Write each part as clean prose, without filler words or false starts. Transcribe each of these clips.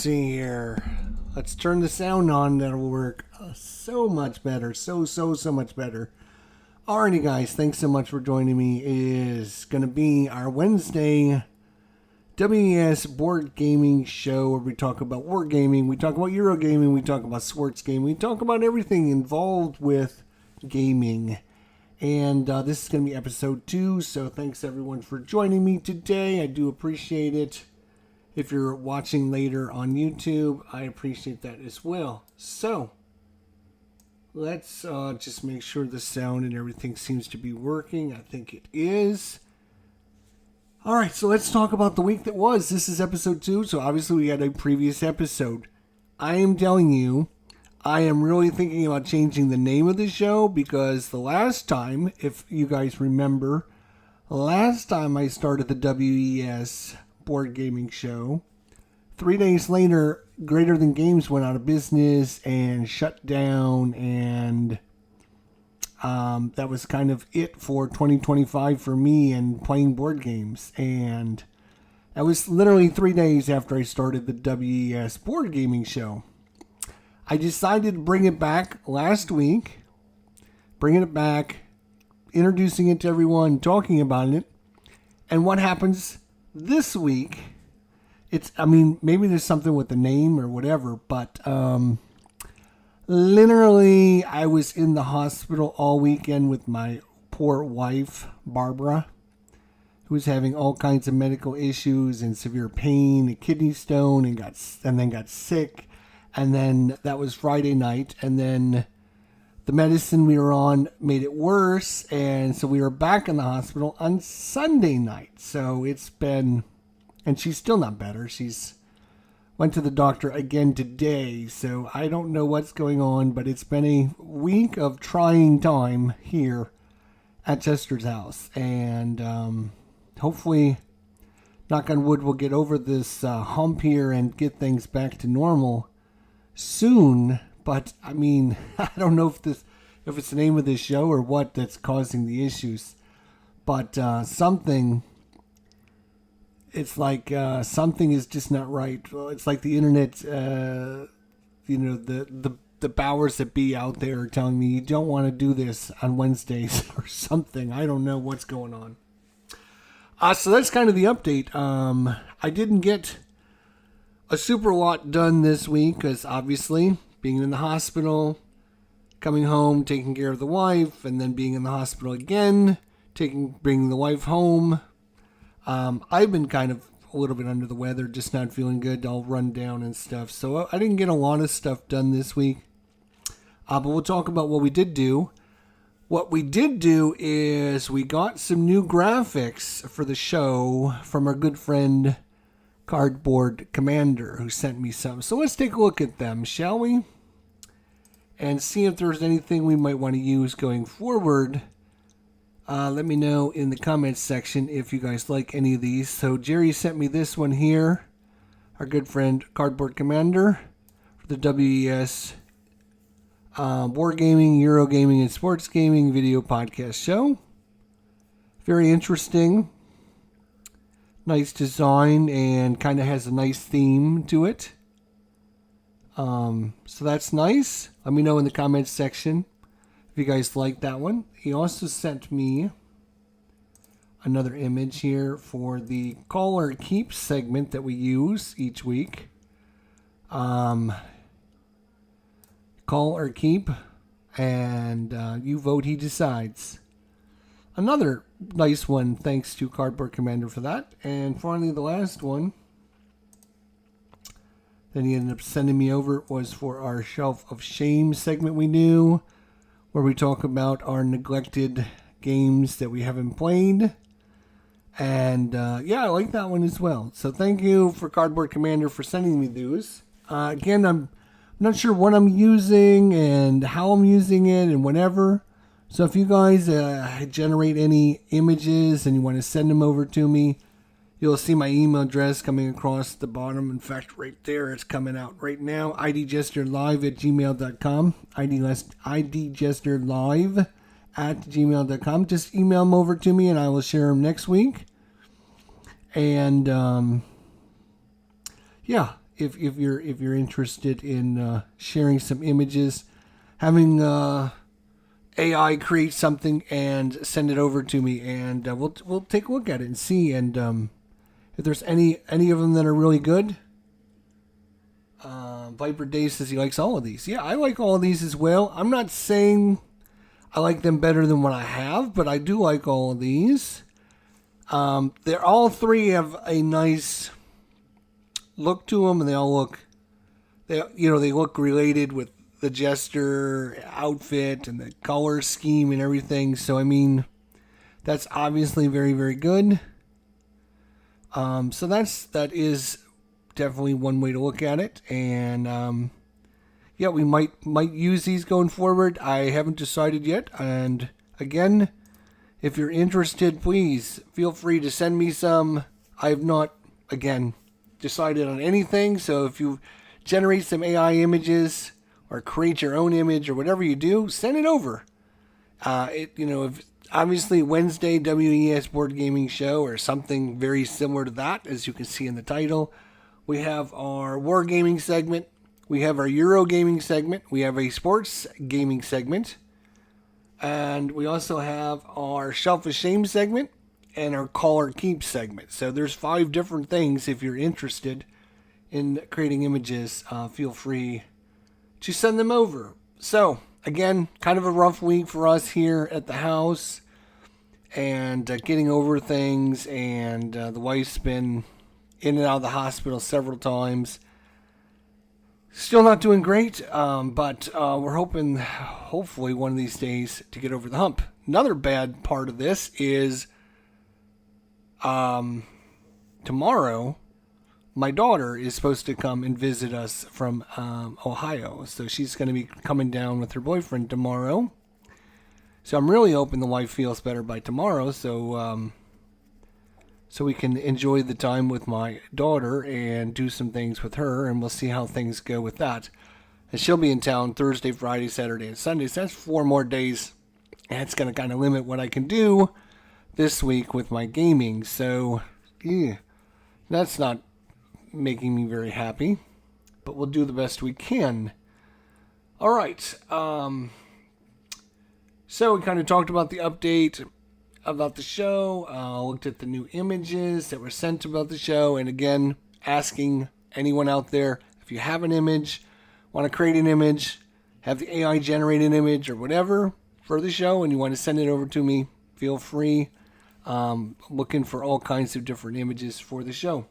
see here. Let's turn the sound on. That'll work so much better. So much better. Alrighty, guys. Thanks so much for joining me. It is going to be our Wednesday WES board gaming show where we talk about wargaming, we talk about Eurogaming, we talk about sports gaming, we talk about everything involved with gaming. And this is going to be episode 2, so thanks everyone for joining me today. I do appreciate it. If you're watching later on YouTube, I appreciate that as well. So, let's just make sure the sound and everything seems to be working. I think it is. Alright, so let's talk about the week that was. This is episode 2, so obviously we had a previous episode. I am telling you, I am really thinking about changing the name of the show because the last time, if you guys remember, last time I started the WES board gaming show, 3 days later, Greater Than Games went out of business and shut down, and that was kind of it for 2025 for me and playing board games. And that was literally 3 days after I started the WES board gaming show. I decided to bring it back last week, bringing it back, introducing it to everyone, talking about it. And what happens this week, maybe there's something with the name or whatever, but literally I was in the hospital all weekend with my poor wife, Barbara, who was having all kinds of medical issues and severe pain, a kidney stone, and then got sick. And then that was Friday night. And then the medicine we were on made it worse. And so we were back in the hospital on Sunday night. So it's been, and she's still not better. She's went to the doctor again today. So I don't know what's going on, but it's been a week of trying time here at Chester's house. And hopefully, knock on wood, we'll get over this hump here and get things back to normal soon. But I don't know if it's the name of this show or what that's causing the issues, but something is just not right. Well, it's like the internet, the powers that be out there are telling me you don't want to do this on Wednesdays or something. I don't know what's going on. So that's kind of the update. I didn't get a super lot done this week because obviously being in the hospital, coming home, taking care of the wife, and then being in the hospital again, bringing the wife home. I've been kind of a little bit under the weather, just not feeling good, all run down and stuff. So I didn't get a lot of stuff done this week. But we'll talk about what we did do. What we did do is we got some new graphics for the show from our good friend Cardboard Commander, who sent me some. So let's take a look at them, shall we? And see if there's anything we might want to use going forward. Let me know in the comments section if you guys like any of these. So Jerry sent me this one here, our good friend Cardboard Commander, for the WES Wargaming, Eurogaming, and Sports Gaming video podcast show. Very interesting. Nice design and kind of has a nice theme to it. So that's nice. Let me know in the comments section if you guys like that one. He also sent me another image here for the Call or Keep segment that we use each week. Call or Keep, and you vote, he decides. Another nice one, thanks to Cardboard Commander for that. And finally, the last one that he ended up sending me over was for our Shelf of Shame segment we do, where we talk about our neglected games that we haven't played. And I like that one as well. So thank you for Cardboard Commander for sending me those. Again, I'm not sure what I'm using and how I'm using it and whatever. So if you guys generate any images and you want to send them over to me, you'll see my email address coming across the bottom. In fact, right there, it's coming out right now. idjesterlive@gmail.com. idjesterlive@gmail.com. Just email them over to me and I will share them next week. And if you're interested in sharing some images, having AI create something and send it over to me, and we'll take a look at it and see. And if there's any of them that are really good. Viper Day says he likes all of these. Yeah, I like all of these as well. I'm not saying I like them better than what I have, but I do like all of these. They're all three have a nice look to them, and they look related with the Jester outfit and the color scheme and everything. So I mean, that's obviously very, very good. So that is definitely one way to look at it, and yeah, we might use these going forward. I haven't decided yet, and again, if you're interested, please feel free to send me some. I have not, again, decided on anything, so if you generate some AI images or create your own image or whatever you do, send it over. If obviously Wednesday WES board gaming show or something very similar to that, as you can see in the title. We have our wargaming segment. We have our Euro gaming segment. We have a sports gaming segment. And we also have our Shelf of Shame segment and our Call or Keep segment. So there's 5 different things. If you're interested in creating images, feel free to send them over. So, again, kind of a rough week for us here at the house. And getting over things. And the wife's been in and out of the hospital several times. Still not doing great, but we're hopefully one of these days to get over the hump. Another bad part of this is tomorrow, my daughter is supposed to come and visit us from Ohio. So she's going to be coming down with her boyfriend tomorrow. So I'm really hoping the wife feels better by tomorrow, so we can enjoy the time with my daughter and do some things with her, and we'll see how things go with that. And she'll be in town Thursday, Friday, Saturday, and Sunday, so that's 4 more days, and it's going to kind of limit what I can do this week with my gaming, so yeah, that's not making me very happy, but we'll do the best we can. All right, so we kind of talked about the update about the show, looked at the new images that were sent about the show, and again, asking anyone out there, if you have an image, want to create an image, have the AI generate an image or whatever for the show, and you want to send it over to me, feel free. Looking for all kinds of different images for the show.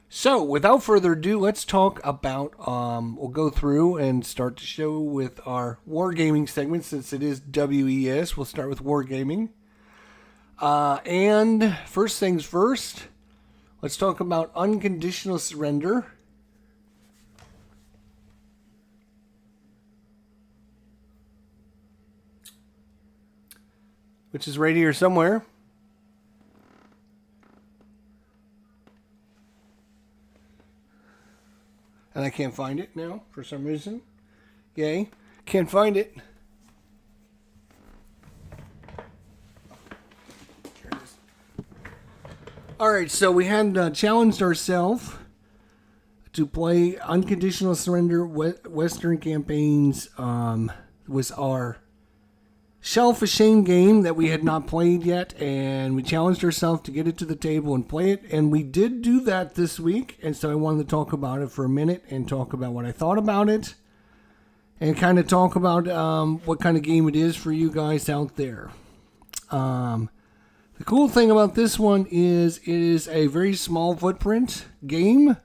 So, without further ado, let's talk about, we'll go through and start the show with our Wargaming segment, since it is WES. We'll start with Wargaming. And first things first, let's talk about Unconditional Surrender. Which is right here somewhere. And I can't find it now for some reason. Yay. Can't find it. Here it is. Alright, so we had challenged ourselves to play Unconditional Surrender Western Campaigns. Was our Shelf of Shame game that we had not played yet, and we challenged ourselves to get it to the table and play it, and we did do that this week, and so I wanted to talk about it for a minute and talk about what I thought about it, and kind of talk about what kind of game it is for you guys out there. The cool thing about this one is it is a very small footprint game.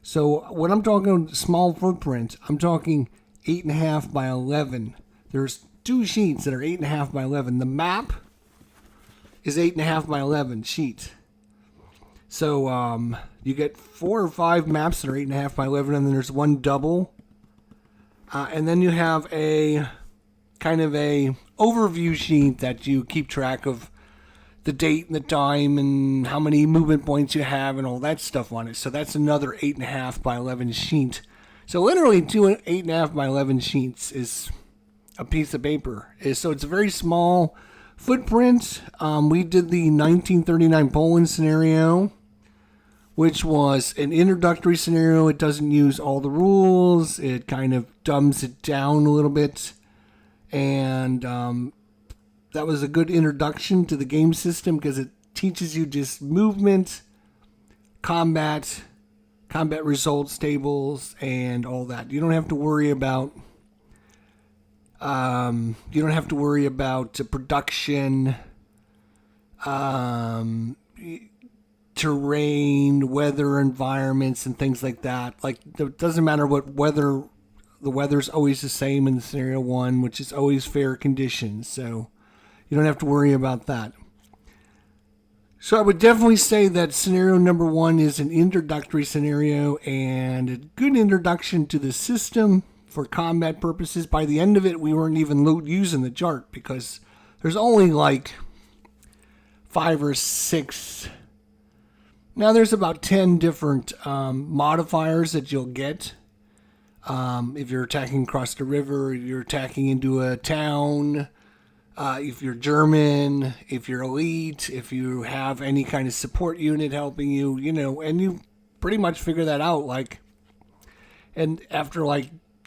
So when I'm talking small footprint, I'm talking 8.5 by 11. There's 2 sheets that are 8.5 by 11. The map is 8.5 by 11 sheet. So you get 4 or 5 maps that are 8.5 by 11, and then there's one double. And then you have a kind of a overview sheet that you keep track of the date and the time and how many movement points you have and all that stuff on it. So that's another 8.5 by 11 sheet. So literally 2 8.5 by 11 sheets is a piece of paper. So it's a very small footprint. We did the 1939 Poland scenario which was an introductory scenario. It doesn't use all the rules. It kind of dumbs it down a little bit. And that was a good introduction to the game system because it teaches you just movement, combat results tables, and all that. You don't have to worry about production, terrain, weather environments, and things like that. Like, it doesn't matter what weather. The weather's always the same in scenario 1, which is always fair conditions. So you don't have to worry about that. So I would definitely say that scenario number 1 is an introductory scenario and a good introduction to the system for combat purposes. By the end of it, we weren't even using the chart because there's only like 5 or 6. Now there's about 10 different modifiers that you'll get. If you're attacking across the river, you're attacking into a town, if you're German, if you're elite, if you have any kind of support unit helping you, and you pretty much figure that out. And after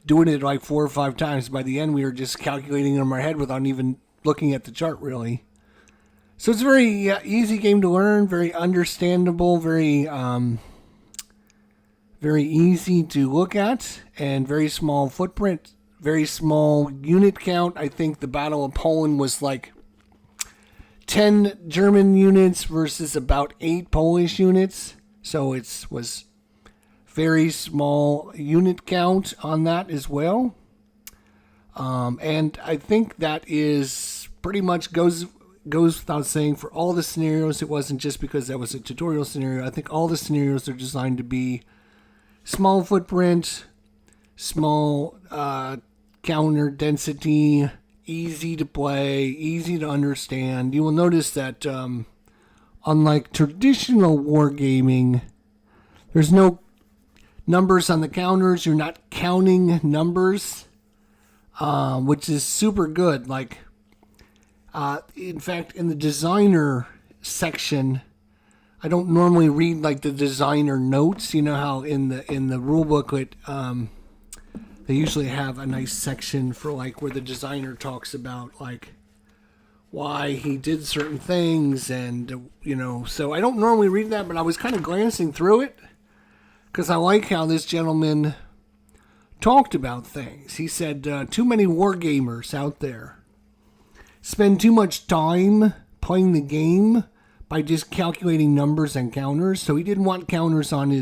doing it 4 or 5 times, by the end we were just calculating in our head without even looking at the chart really. So it's a very easy game to learn, very understandable, very easy to look at, and very small footprint, very small unit count. I think the Battle of Poland was 10 German units versus about 8 Polish units. So it was very small unit count on that as well. And I think that is pretty much goes without saying for all the scenarios. It wasn't just because that was a tutorial scenario. I think all the scenarios are designed to be small footprint, small counter density, easy to play, easy to understand. You will notice that unlike traditional wargaming, there's no numbers on the counters. You're not counting numbers, which is super good. In fact, in the designer section, I don't normally read the designer notes. You know how in the rule booklet they usually have a nice section for where the designer talks about why he did certain things, and so I don't normally read that, but I was kind of glancing through it because I like how this gentleman talked about things. He said too many wargamers out there spend too much time playing the game by just calculating numbers and counters. So he didn't want counters on the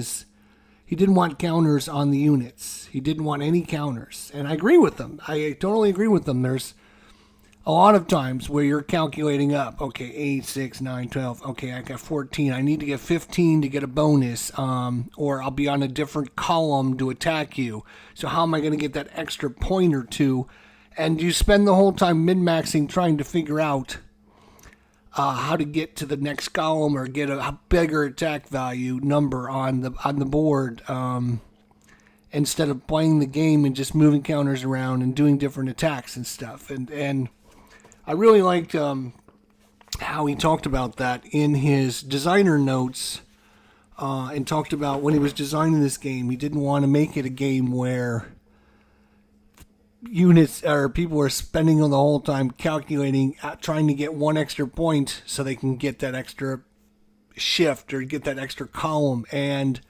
units. He didn't want any counters. And I agree with him. I totally agree with him. There's a lot of times where you're calculating up. Okay, 8, 6, 9, 12. Okay, I got 14. I need to get 15 to get a bonus. Or I'll be on a different column to attack you. So how am I going to get that extra point or two? And you spend the whole time min-maxing trying to figure out how to get to the next column or get a bigger attack value number on the board, instead of playing the game and just moving counters around and doing different attacks and stuff. And I really liked how he talked about that in his designer notes, and talked about when he was designing this game, he didn't want to make it a game where units or people are spending the whole time calculating, trying to get one extra point so they can get that extra shift or get that extra column. And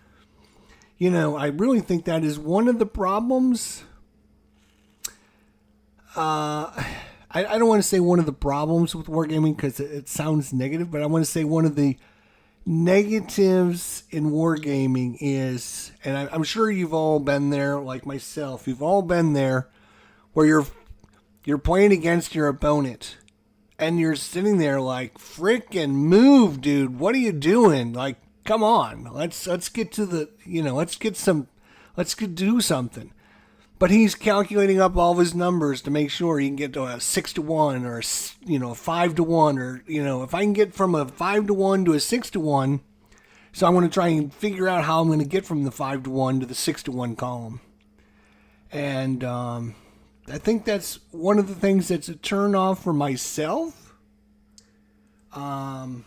I really think that is one of the problems. I don't want to say one of the problems with wargaming because it sounds negative, but I want to say one of the negatives in wargaming is, and I'm sure you've all been there, like myself, you've all been there, where you're playing against your opponent and you're sitting there frickin' move, dude. What are you doing? Come on. Let's get to the, let's do something. But he's calculating up all of his numbers to make sure he can get to a 6-1 or, 5-1, or, if I can get from a 5-1 to a 6-1. So I'm going to try and figure out how I'm going to get from the 5-1 to the 6-1 column. And, I think that's one of the things that's a turn off for myself. Have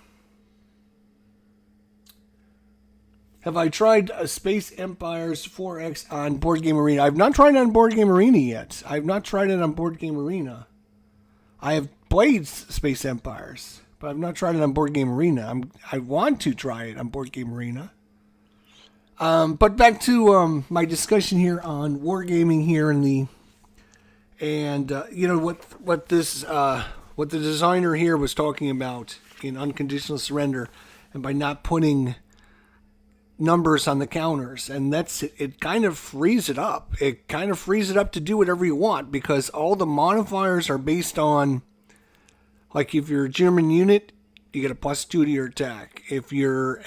have I tried Space Empires 4X on Board Game Arena? I've not tried it on Board Game Arena yet. I've not tried it on Board Game Arena. I have played Space Empires, but I've not tried it on Board Game Arena. I want to try it on Board Game Arena. But back to my discussion here on wargaming here in the, and you know what the designer here was talking about in Unconditional Surrender, and by not putting numbers on the counters, and that's it. It kind of frees it up. It kind of frees it up to do whatever you want, because all the modifiers are based on, like, if you're a German unit, you get a +2 to your attack. If you're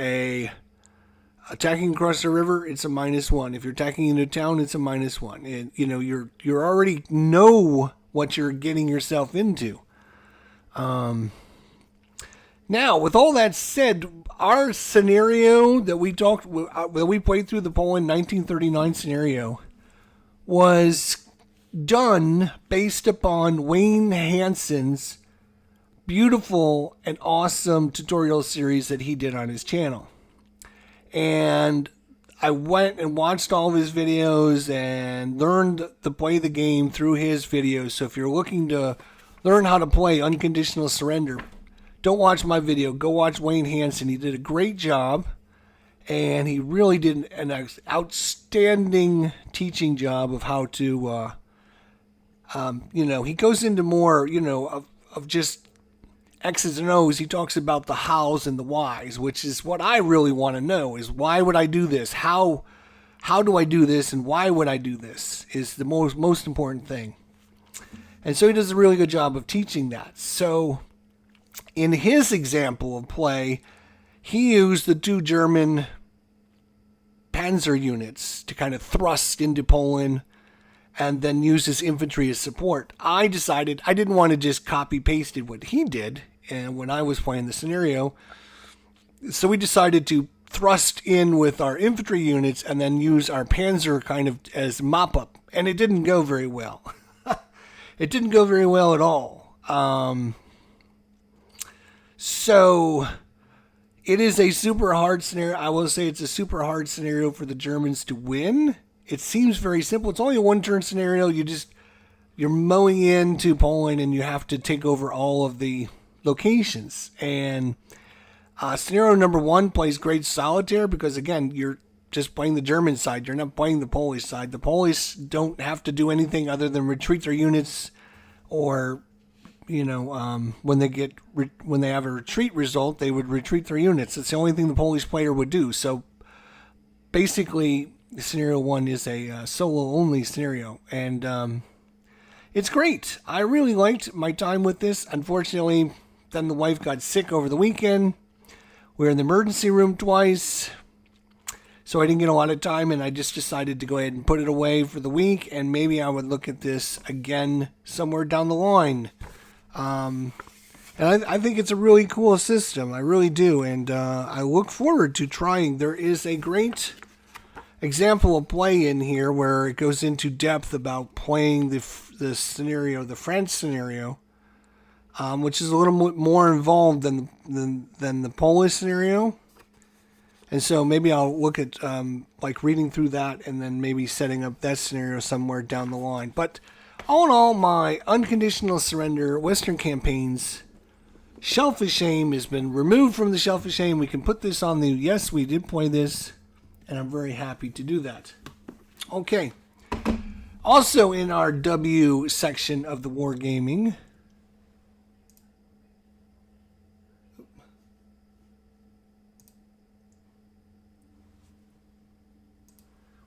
attacking across the river, it's a -1. If you're attacking into town, it's a -1. And you know you're already know what you're getting yourself into. Now, with all that said, our scenario that we played through, the Poland 1939 scenario, was done based upon Wayne Hansen's beautiful and awesome tutorial series that he did on his channel. And I went and watched all of his videos and learned to play the game through his videos. So if you're looking to learn how to play Unconditional Surrender, don't watch my video. Go watch Wayne Hansen. He did a great job, and he really did an outstanding teaching job of how to, he goes into more, of just X's and O's. He talks about the hows and the whys, which is what I really want to know, is why would I do this? How do I do this, and why would I do this is the most important thing. And so he does a really good job of teaching that. So in his example of play, he used the 2 German panzer units to kind of thrust into Poland and then use his infantry as support. I decided I didn't want to just copy-paste what he did and when I was playing the scenario. So we decided to thrust in with our infantry units and then use our panzer kind of as mop-up. And it didn't go very well. It didn't go very well at all. So it is a super hard scenario. I will say it's a super hard scenario for the Germans to win. It seems very simple. It's only a 1-turn scenario. You're mowing into Poland and you have to take over all of the locations. And scenario number 1 plays great solitaire because, again, you're just playing the German side. You're not playing the Polish side. The Polish don't have to do anything other than retreat their units, or when they have a retreat result, they would retreat their units. It's the only thing the Polish player would do. So basically, scenario 1 is a solo-only scenario, and it's great. I really liked my time with this. Unfortunately, then the wife got sick over the weekend. We were in the emergency room twice, so I didn't get a lot of time, and I just decided to go ahead and put it away for the week, and maybe I would look at this again somewhere down the line. And I think it's a really cool system. I really do. And I look forward to trying. There is a great example of play in here where it goes into depth about playing the scenario, the French scenario, which is a little bit more involved than the Polish scenario. And so maybe I'll look at reading through that and then maybe setting up that scenario somewhere down the line. But all in all, my Unconditional Surrender Western campaigns Shelf of Shame has been removed from the Shelf of Shame. We can put this on the, yes, we did play this, and I'm very happy to do that. Okay. Also in our W section of the Wargaming,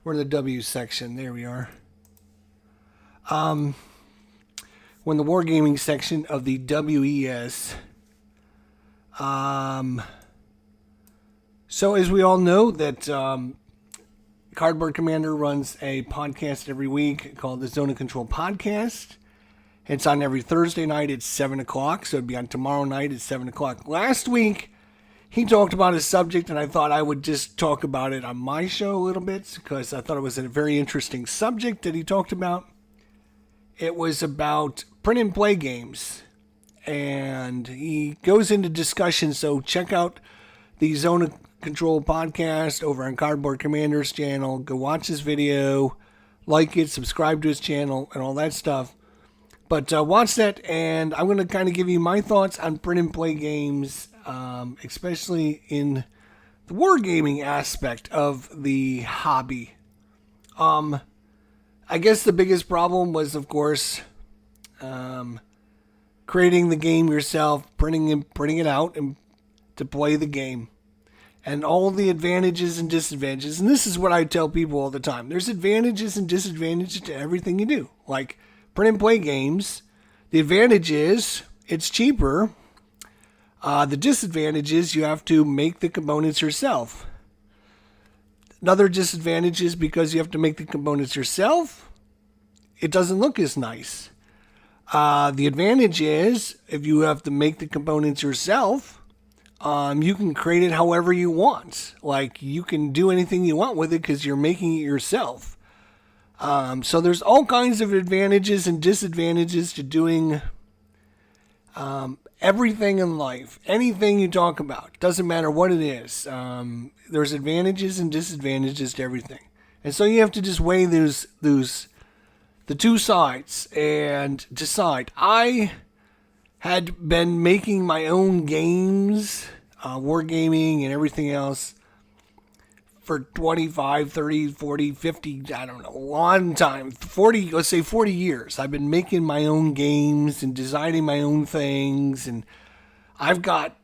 we're in the W section. There we are. We're in the Wargaming section of the WES. So as we all know that Cardboard Commander runs a podcast every week called the Zone of Control Podcast. It's on every Thursday night at 7 o'clock, so it'd be on tomorrow night at 7 o'clock. Last week, he talked about a subject, and I thought I would just talk about it on my show a little bit because I thought it was a very interesting subject that he talked about. It was about print and play games, and he goes into discussion, so check out the Zone of Control podcast over on Cardboard Commander's channel. Go watch his video, like it, subscribe to his channel, and all that stuff. But watch that, and I'm going to kind of give you my thoughts on print and play games, especially in the wargaming aspect of the hobby. I guess the biggest problem was, of course, creating the game yourself, printing it out, and to play the game. And all the advantages and disadvantages. And this is what I tell people all the time. There's advantages and disadvantages to everything you do. Like print and play games. The advantage is it's cheaper. The disadvantage is you have to make the components yourself. Another disadvantage is because you have to make the components yourself, it doesn't look as nice. The advantage is if you have to make the components yourself, you can create it however you want. Like you can do anything you want with it because you're making it yourself. So there's all kinds of advantages and disadvantages to doing everything in life. Anything you talk about, doesn't matter what it is. There's advantages and disadvantages to everything. And so you have to just weigh the two sides and decide. I had been making my own games, wargaming and everything else for 25, 30, 40, 50, I don't know, a long time. 40, let's say 40 years. I've been making my own games and designing my own things. And I've got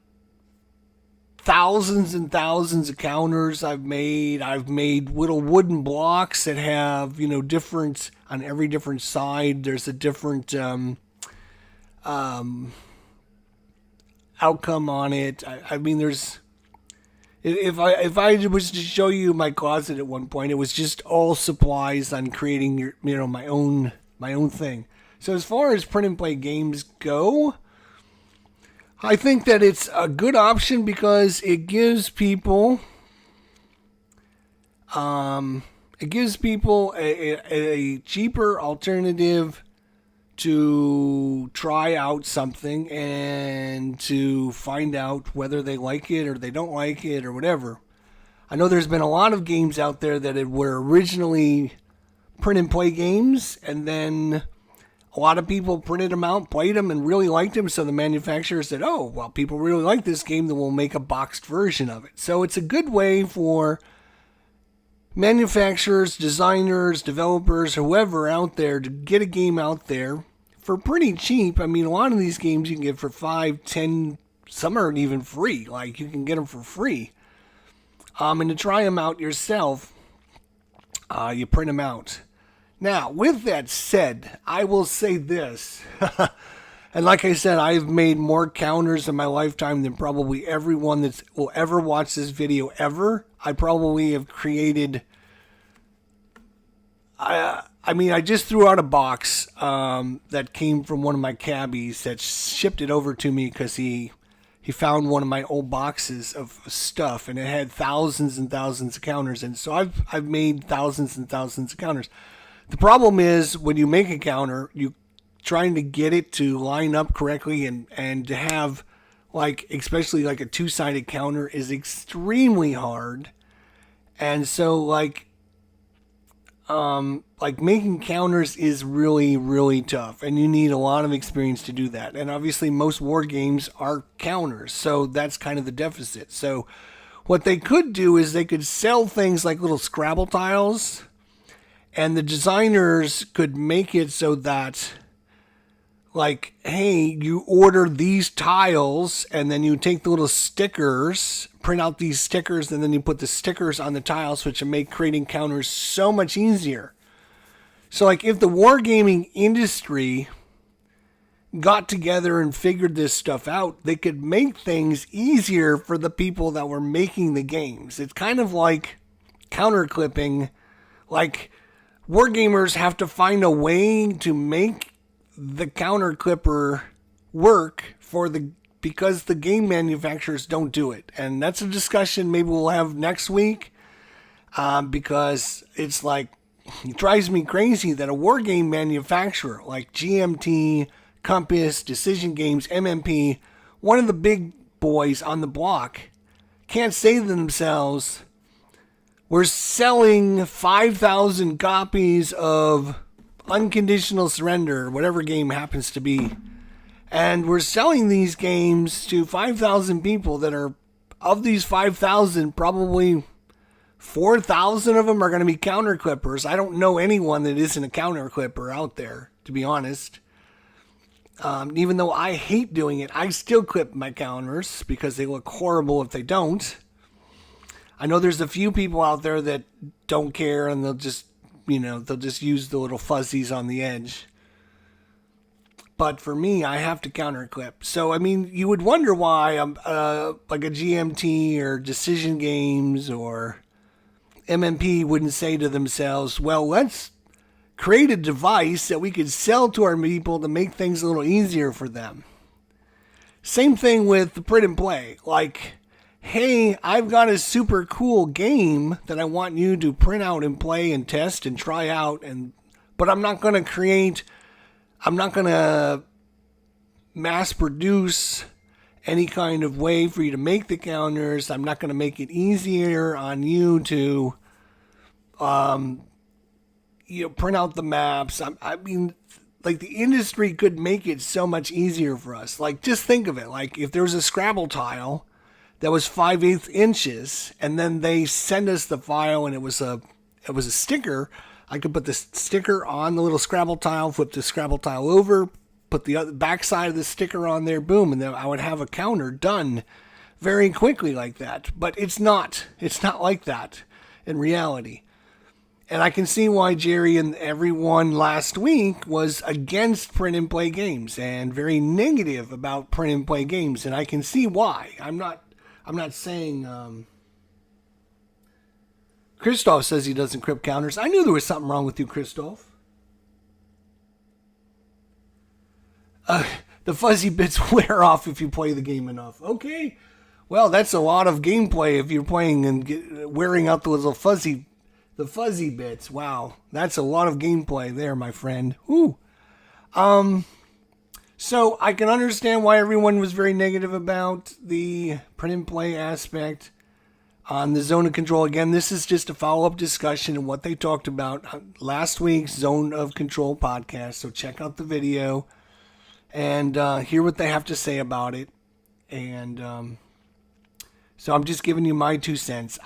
thousands and thousands of counters I've made. I've made little wooden blocks that have, different, on every different side, there's a different outcome on it. I mean, there's, if I was to show you my closet at one point, it was just all supplies on creating my own thing. So as far as print and play games go, I think that it's a good option because it gives people a cheaper alternative to try out something and to find out whether they like it or they don't like it or whatever. I know there's been a lot of games out there that were originally print and play games, and then a lot of people printed them out, played them, and really liked them. So the manufacturer said, oh, well, people really like this game, then we'll make a boxed version of it. So it's a good way for manufacturers, designers, developers, whoever out there to get a game out there for pretty cheap. I mean, a lot of these games you can get for $5, $10, some aren't even free. Like, you can get them for free. And to try them out yourself, you print them out. Now, with that said, I will say this. And like I said, I've made more counters in my lifetime than probably everyone that will ever watch this video ever. I probably have created... I just threw out a box that came from one of my cabbies that shipped it over to me because he found one of my old boxes of stuff, and it had thousands and thousands of counters. And so I've made thousands and thousands of counters. The problem is when you make a counter, you trying to get it to line up correctly and to have, like, especially like a two-sided counter is extremely hard. And so like making counters is really, really tough, and you need a lot of experience to do that. And obviously most war games are counters, so that's kind of the deficit. So what they could do is they could sell things like little Scrabble tiles, and the designers could make it so that, like, hey, you order these tiles, and then you take the little stickers, print out these stickers, and then you put the stickers on the tiles, which would make creating counters so much easier. So, like, if the wargaming industry got together and figured this stuff out, they could make things easier for the people that were making the games. It's kind of like counter clipping. Like, wargamers have to find a way to make the counter clipper work because the game manufacturers don't do it. And that's a discussion maybe we'll have next week, because it's like, it drives me crazy that a war game manufacturer like GMT, Compass, Decision Games, MMP, one of the big boys on the block, can't say to themselves, we're selling 5,000 copies of Unconditional Surrender, whatever game happens to be. And we're selling these games to 5,000 people that are, of these 5,000, probably 4,000 of them are going to be counter clippers. I don't know anyone that isn't a counter clipper out there, to be honest. Even though I hate doing it, I still clip my counters because they look horrible if they don't. I know there's a few people out there that don't care and they'll just use the little fuzzies on the edge. But for me, I have to counter clip. So, I mean, you would wonder why like a GMT or Decision Games or MMP wouldn't say to themselves, well, let's create a device that we could sell to our people to make things a little easier for them. Same thing with the print and play. Like, hey, I've got a super cool game that I want you to print out and play and test and try out, but I'm not going to mass produce any kind of way for you to make the counters. I'm not going to make it easier on you to print out the maps. I mean, like, the industry could make it so much easier for us. Like, just think of it. Like, if there was a Scrabble tile that was 5/8 inches, and then they send us the file, and it was a sticker. I could put the sticker on the little Scrabble tile, flip the Scrabble tile over, put the other back side of the sticker on there, boom, and then I would have a counter done very quickly like that. But it's not. It's not like that in reality. And I can see why Jerry and everyone last week was against print and play games and very negative about print and play games, and I can see why. I'm not saying Christoph says he doesn't crypt counters. I knew there was something wrong with you, Christoph. The fuzzy bits wear off if you play the game enough. Okay. Well, that's a lot of gameplay if you're playing and wearing out the little fuzzy bits. Wow. That's a lot of gameplay there, my friend. Ooh. So I can understand why everyone was very negative about the print and play aspect. On the Zone of Control, again, this is just a follow-up discussion of what they talked about last week's Zone of Control podcast. So check out the video and hear what they have to say about it. And so I'm just giving you my 2 cents.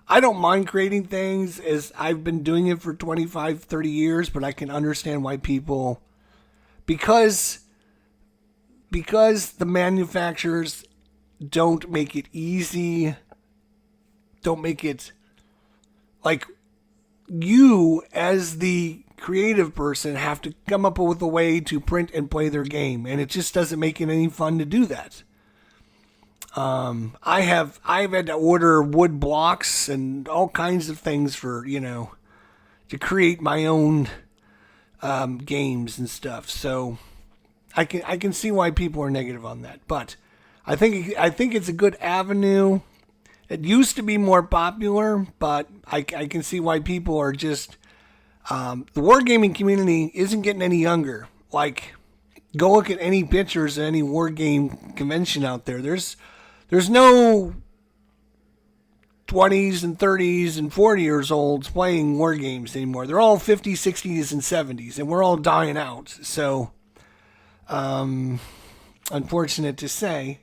I don't mind creating things, as I've been doing it for 25, 30 years, but I can understand why people, because the manufacturers don't make it easy, don't make it like you as the creative person have to come up with a way to print and play their game, and it just doesn't make it any fun to do that. I've had to order wood blocks and all kinds of things for, to create my own games and stuff. So I can see why people are negative on that, but I think it's a good avenue. It used to be more popular, but I can see why people are just... the wargaming community isn't getting any younger. Like, go look at any pictures of any wargame convention out there. There's no 20s and 30s and 40 years olds playing war games anymore. They're all 50s, 60s, and 70s, and we're all dying out. So, unfortunate to say.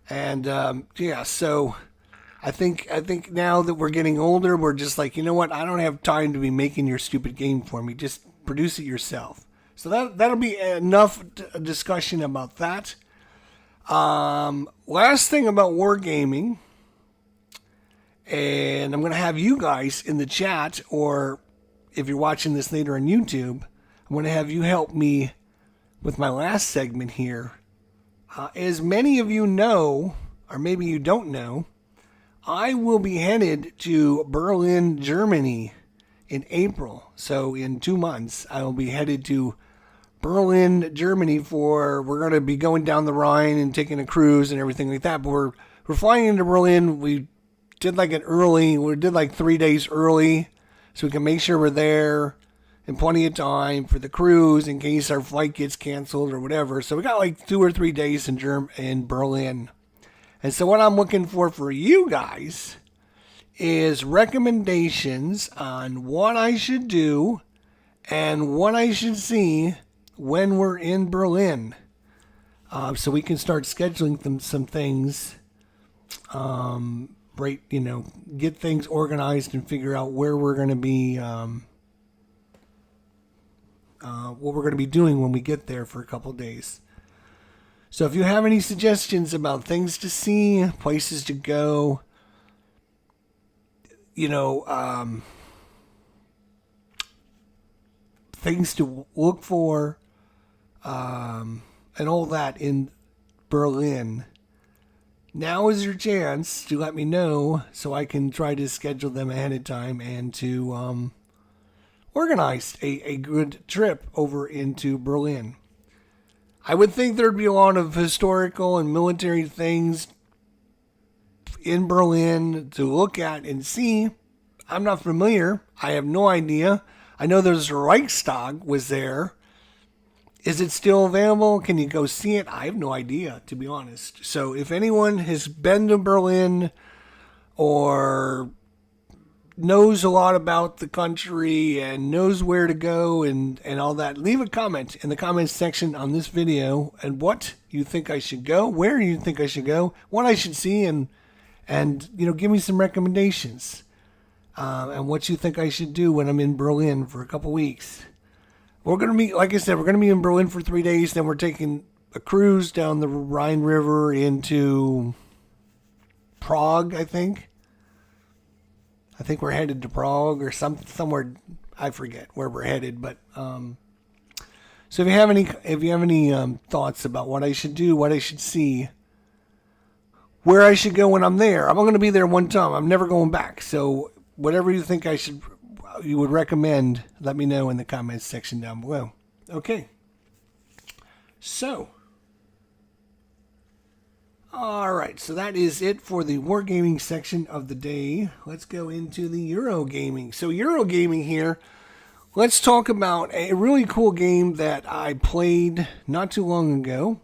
And so I think now that we're getting older, we're just like, you know what? I don't have time to be making your stupid game for me. Just produce it yourself. So that'll be enough discussion about that. Last thing about wargaming, and I'm going to have you guys in the chat, or if you're watching this later on YouTube, I'm going to have you help me with my last segment here. As many of you know, or maybe you don't know, I will be headed to Berlin, Germany in April. So in 2 months, I will be headed to Berlin, Germany we're going to be going down the Rhine and taking a cruise and everything like that. But we're flying into Berlin. We did like 3 days early so we can make sure we're there and plenty of time for the cruise in case our flight gets canceled or whatever. So we got like 2 or 3 days in Berlin. And so what I'm looking for you guys is recommendations on what I should do and what I should see when we're in Berlin. So we can start scheduling some things, right, get things organized and figure out where we're going to be, what we're going to be doing when we get there for a couple days. So if you have any suggestions about things to see, places to go, things to look for, and all that in Berlin, now is your chance to let me know so I can try to schedule them ahead of time and to organize a good trip over into Berlin. I would think there'd be a lot of historical and military things in Berlin to look at and see. I'm not familiar. I have no idea. I know there's Reichstag was there. Is it still available? Can you go see it? I have no idea, to be honest. So if anyone has been to Berlin or knows a lot about the country and knows where to go and all that, leave a comment in the comments section on this video and what you think I should go, where you think I should go, what I should see, and give me some recommendations and what you think I should do when I'm in Berlin for a couple weeks. We're going to be, like I said, we're going to be in Berlin for 3 days. Then we're taking a cruise down the Rhine River into Prague, I think. I think we're headed to Prague or somewhere. I forget where we're headed. But so if you have any thoughts about what I should do, what I should see, where I should go when I'm there, I'm going to be there one time. I'm never going back. So whatever you think you would recommend, let me know in the comments section down below. Okay. So, all right. So that is it for the wargaming section of the day. Let's go into the Eurogaming. So Eurogaming here, let's talk about a really cool game that I played not too long ago.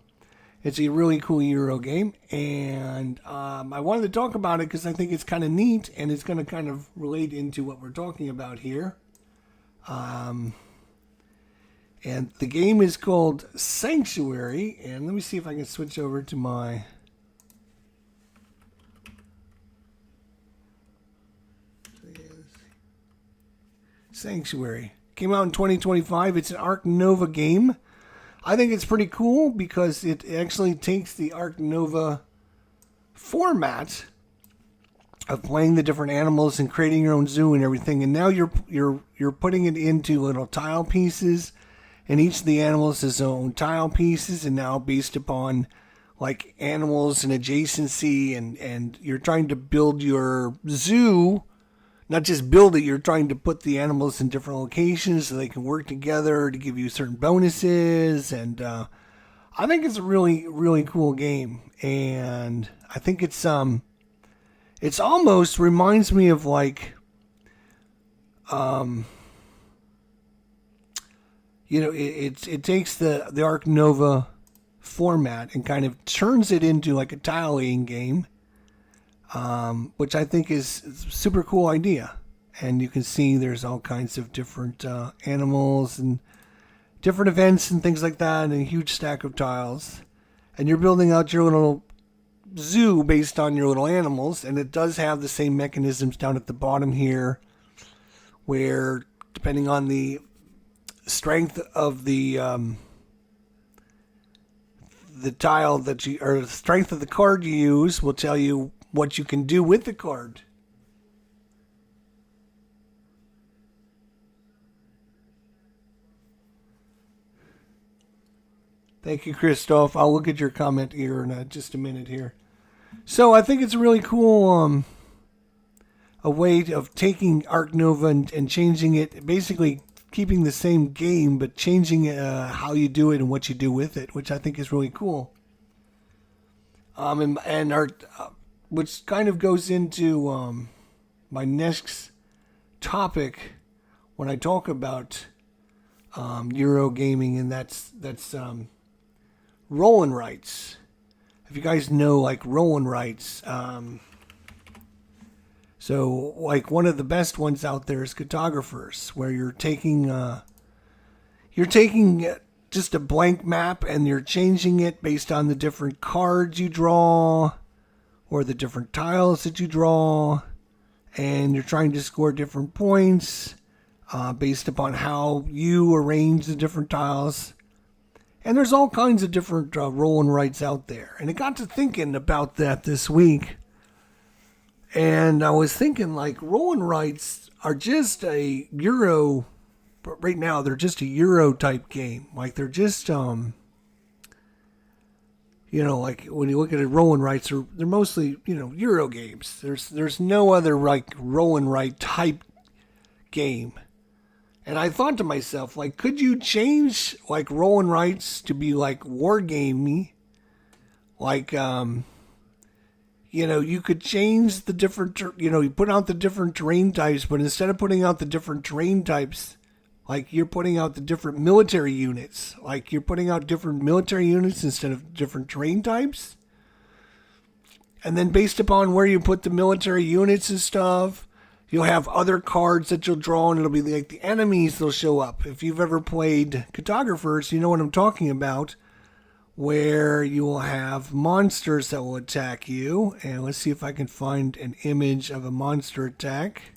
It's a really cool Euro game, and I wanted to talk about it because I think it's kind of neat, and it's going to kind of relate into what we're talking about here. And the game is called Sanctuary, and let me see if I can switch over to my... Sanctuary. Came out in 2025. It's an Ark Nova game. I think it's pretty cool because it actually takes the Ark Nova format of playing the different animals and creating your own zoo and everything, and now you're putting it into little tile pieces, and each of the animals has their own tile pieces, and now based upon like animals and adjacency, and you're trying to build your zoo. Not just build it, you're trying to put the animals in different locations so they can work together to give you certain bonuses. And I think it's a really, really cool game. And I think it's almost reminds me of like, it takes the Ark Nova format and kind of turns it into like a tile laying game. Which I think is a super cool idea. And you can see there's all kinds of different animals and different events and things like that, and a huge stack of tiles. And you're building out your little zoo based on your little animals, and it does have the same mechanisms down at the bottom here, where depending on the strength of the tile that you, or the strength of the card you use, will tell you what you can do with the card. Thank you, Christoph. I'll look at your comment here in just a minute here. So I think it's really cool, a way of taking Ark Nova and changing it, basically keeping the same game, but changing how you do it and what you do with it, which I think is really cool. And our... which kind of goes into my next topic when I talk about Euro gaming, and that's roll and rights. If you guys know, like, roll and rights, so like one of the best ones out there is cartographers, where you're taking just a blank map and you're changing it based on the different cards you draw or the different tiles that you draw, and you're trying to score different points based upon how you arrange the different tiles. And there's all kinds of different roll and rights out there. And it got to thinking about that this week. And I was thinking, like, roll and rights are just a Euro, but right now they're just a Euro type game. Like, they're just, like when you look at it, roll and rights they're mostly, Euro games. There's no other, like, roll and right type game. And I thought to myself, like, could you change, like, roll and rights to be, like, war gamey? Like, you could change the different, you put out the different terrain types, but instead of putting out the different terrain types, like, you're putting out the different military units. Like, you're putting out different military units instead of different terrain types. And then based upon where you put the military units and stuff, you'll have other cards that you'll draw, and it'll be like the enemies that'll show up. If you've ever played Cartographers, you know what I'm talking about, where you will have monsters that will attack you. And let's see if I can find an image of a monster attack.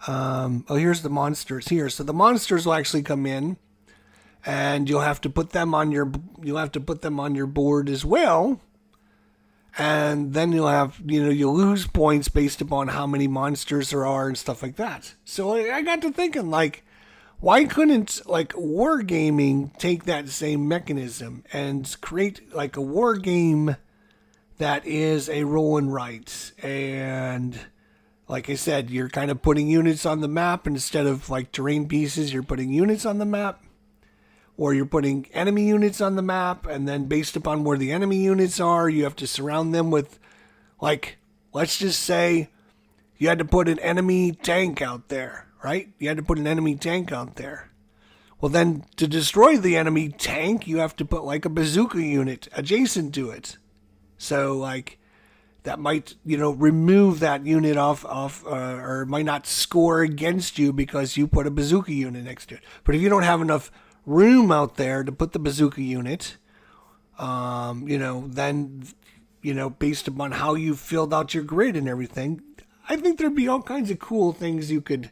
Here's the monsters here. So the monsters will actually come in, and you'll have to put them on your board as well. And then you'll have, you'll lose points based upon how many monsters there are and stuff like that. So I got to thinking, like, why couldn't, like, wargaming take that same mechanism and create, like, a war game that is a roll and write? And like I said, you're kind of putting units on the map instead of, like, terrain pieces. You're putting units on the map. Or you're putting enemy units on the map, and then based upon where the enemy units are, you have to surround them with, like, let's just say you had to put an enemy tank out there, right? You had to put an enemy tank out there. Well, then to destroy the enemy tank, you have to put, like, a bazooka unit adjacent to it. So, like, that might, remove that unit off, or might not score against you because you put a bazooka unit next to it. But if you don't have enough room out there to put the bazooka unit, then, based upon how you filled out your grid and everything, I think there'd be all kinds of cool things you could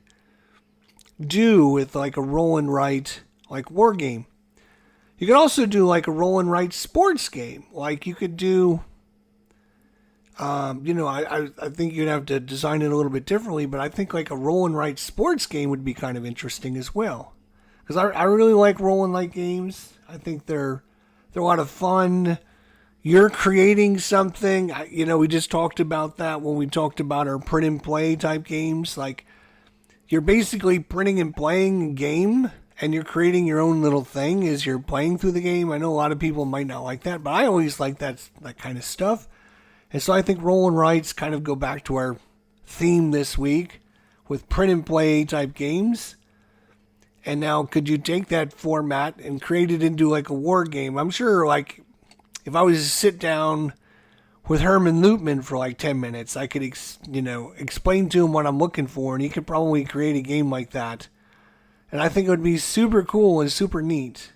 do with, like, a roll and write, like, war game. You could also do, like, a roll and write sports game. Like, you could do, I think you'd have to design it a little bit differently, but I think, like, a roll and write sports game would be kind of interesting as well. Because I really like roll and write games. I think they're a lot of fun. You're creating something. We just talked about that when we talked about our print and play type games. Like, you're basically printing and playing a game, and you're creating your own little thing as you're playing through the game. I know a lot of people might not like that, but I always like that kind of stuff. And so I think roll and writes kind of go back to our theme this week with print and play type games. And now, could you take that format and create it into, like, a war game? I'm sure, like, if I was to sit down with Herman Loopman for, like, 10 minutes, I could, explain to him what I'm looking for, and he could probably create a game like that. And I think it would be super cool and super neat.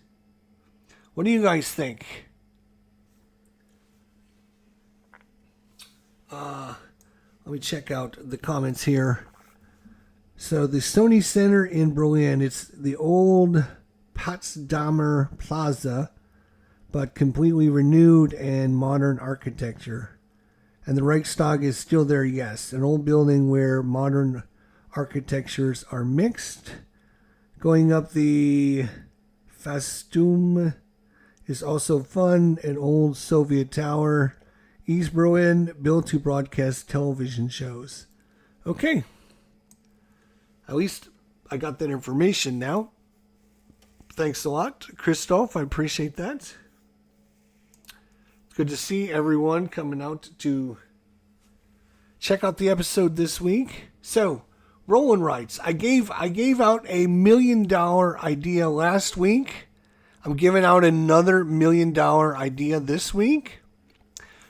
What do you guys think? Let me check out the comments here. So the Sony Center in Berlin, it's the old Potsdamer Plaza, but completely renewed and modern architecture. And the Reichstag is still there, yes. An old building where modern architectures are mixed. Going up the Fastum is also fun. An old Soviet tower. East Berlin, built to broadcast television shows. Okay. At least I got that information now. Thanks a lot, Christoph. I appreciate that. It's good to see everyone coming out to check out the episode this week. So, roll and writes. I gave out a $1 million idea last week. I'm giving out another $1 million idea this week.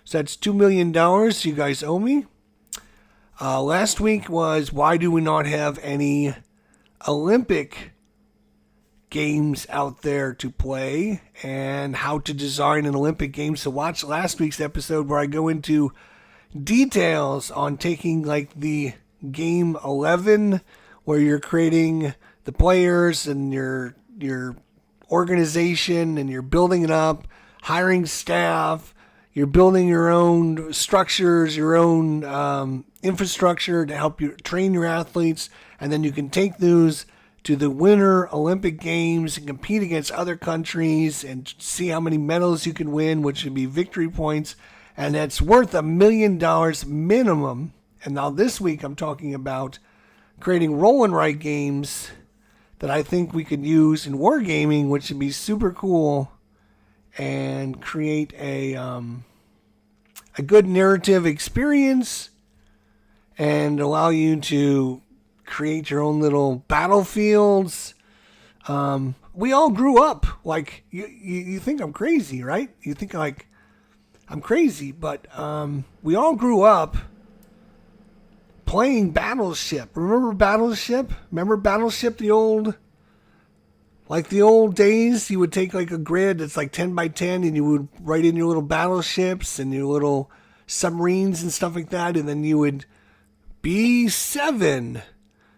So that's $2 million you guys owe me. Last week was, why do we not have any Olympic games out there to play, and how to design an Olympic game. So watch last week's episode where I go into details on taking like the game 11, where you're creating the players and your organization, and you're building it up, hiring staff, you're building your own structures, your own infrastructure to help you train your athletes, and then you can take those to the Winter Olympic Games and compete against other countries and see how many medals you can win, which would be victory points, and that's worth $1 million minimum. And now this week I'm talking about creating roll and write games that I think we could use in wargaming, which would be super cool, and create a good narrative experience and allow you to create your own little battlefields. We all grew up like you think I'm crazy, right? You think like I'm crazy, but we all grew up playing Battleship. Remember Battleship? The old days? You would take like a grid that's like 10 by 10, and you would write in your little battleships and your little submarines and stuff like that, and then you would B7,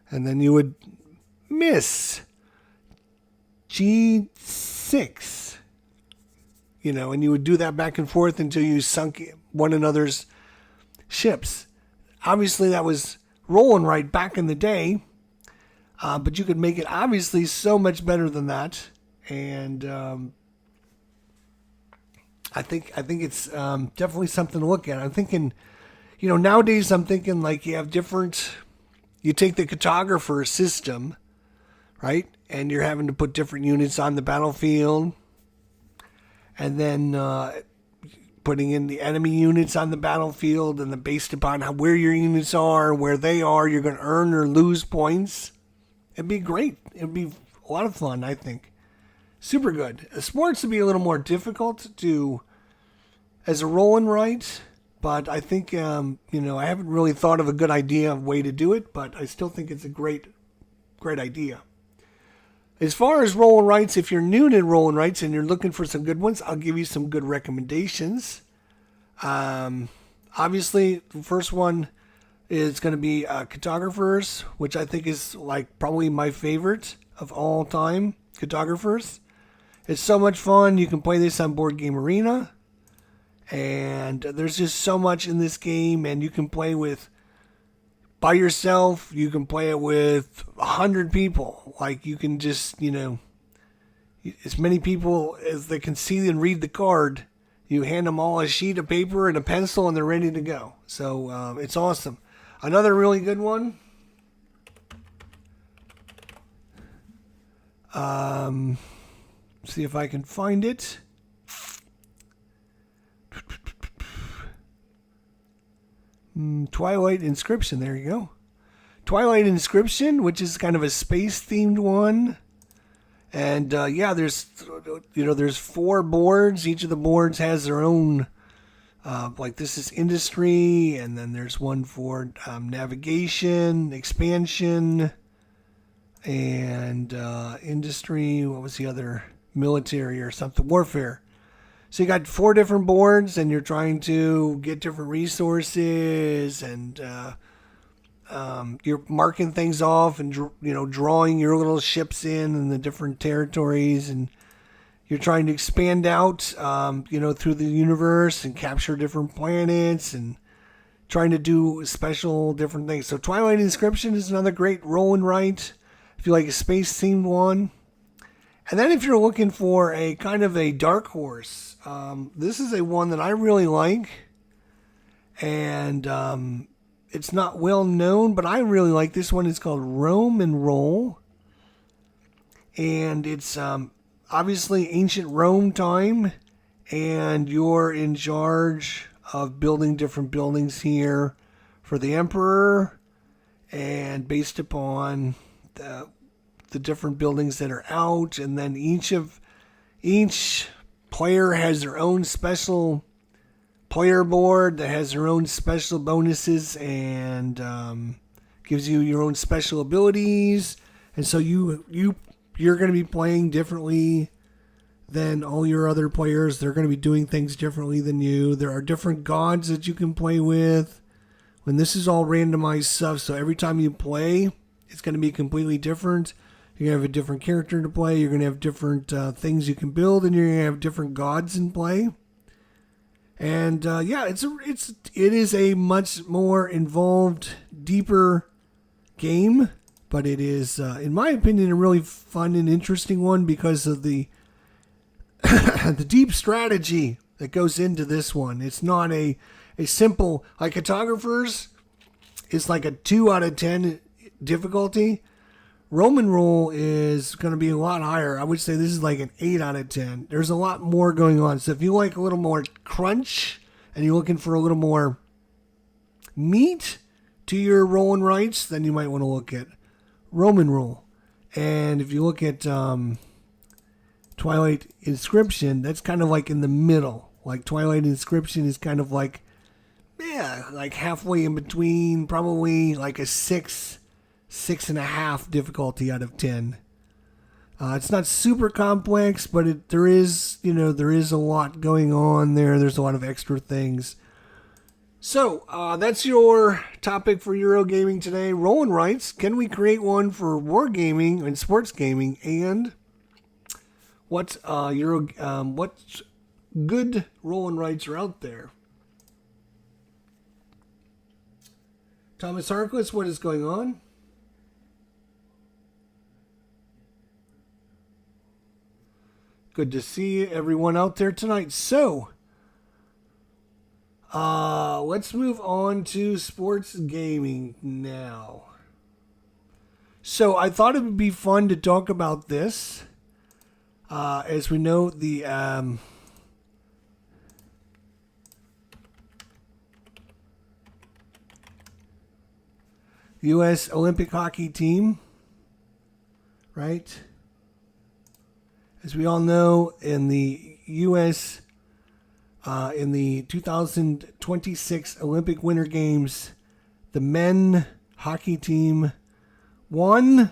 and then you would miss G6, and you would do that back and forth until you sunk one another's ships. Obviously, that was roll and write back in the day, but you could make it obviously so much better than that. And I think it's definitely something to look at. I'm thinking, nowadays I'm thinking like you take the cartographer system, right? And you're having to put different units on the battlefield, and then putting in the enemy units on the battlefield, and then based upon where your units are, where they are, you're going to earn or lose points. It'd be great. It'd be a lot of fun, I think. Super good. Sports would be a little more difficult to do as a roll and write, but I think, I haven't really thought of a good way to do it, but I still think it's a great idea. As far as roll and writes, if you're new to roll and writes and you're looking for some good ones, I'll give you some good recommendations. Obviously, the first one is going to be cartographers, which I think is like probably my favorite of all time. Cartographers. It's so much fun. You can play this on Board Game Arena, and there's just so much in this game, and you can play by yourself. You can play it with 100 people. Like, you can just, as many people as they can see and read the card, you hand them all a sheet of paper and a pencil, and they're ready to go. So it's awesome. Another really good one. See if I can find it. Twilight Inscription. There you go. Twilight Inscription, which is kind of a space-themed one. And there's 4 boards. Each of the boards has their own. Like this is industry, and then there's one for navigation, expansion, and industry. What was the other? Military or something. Warfare. So you got 4 different boards, and you're trying to get different resources, and you're marking things off, and drawing your little ships in the different territories, and you're trying to expand out, through the universe and capture different planets, and trying to do special different things. So Twilight Inscription is another great roll and write if you like a space themed one. And then if you're looking for a kind of a dark horse, this is a one that I really like, and it's not well known, but I really like this one. It's called Rome and Roll, and it's obviously ancient Rome time, and you're in charge of building different buildings here for the emperor, and based upon the different buildings that are out, and then each player has their own special player board that has their own special bonuses and gives you your own special abilities, and so you're going to be playing differently than all your other players. They're going to be doing things differently than you. There are different gods that you can play with. When this is all randomized stuff, so every time you play, it's going to be completely different. You're going to have a different character to play. You're going to have different things you can build, and you're going to have different gods in play. And it is a much more involved, deeper game, but it is, in my opinion, a really fun and interesting one because of the the deep strategy that goes into this one. It's not a simple, like Cartographers is like a 2 out of 10 difficulty. Roman Roll is going to be a lot higher. I would say this is like an 8 out of 10. There's a lot more going on. So if you like a little more crunch and you're looking for a little more meat to your roll and rights, then you might want to look at Roman Roll. And if you look at Twilight Inscription, that's kind of like in the middle. Like Twilight Inscription is kind of like, like halfway in between, probably like a 6.5 difficulty out of 10. It's not super complex, but there is a lot going on there. There's a lot of extra things. So that's your topic for Eurogaming today. Roll and rights. Can we create one for wargaming and sports gaming? And what good roll and rights are out there? Thomas Harkless, what is going on? Good to see everyone out there tonight. So, let's move on to sports gaming now. So, I thought it would be fun to talk about this. As we know, the U.S. Olympic hockey team, right? As we all know, in the U.S., in the 2026 Olympic Winter Games, the men hockey team won.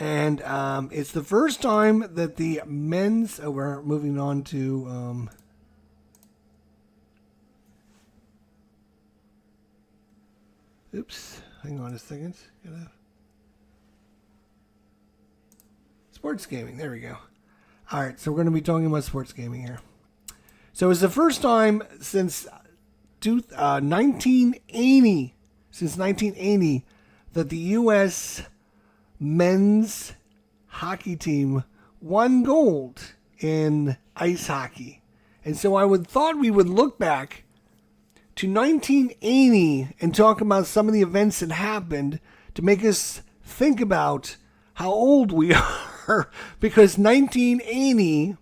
And it's the first time that the men's... Oh, we're moving on to... oops. Hang on a second. Sports gaming. There we go. All right. So we're going to be talking about sports gaming here. So it's the first time since 1980, that the U.S. men's hockey team won gold in ice hockey. And so thought we would look back to 1980 and talk about some of the events that happened to make us think about how old we are. Because 1980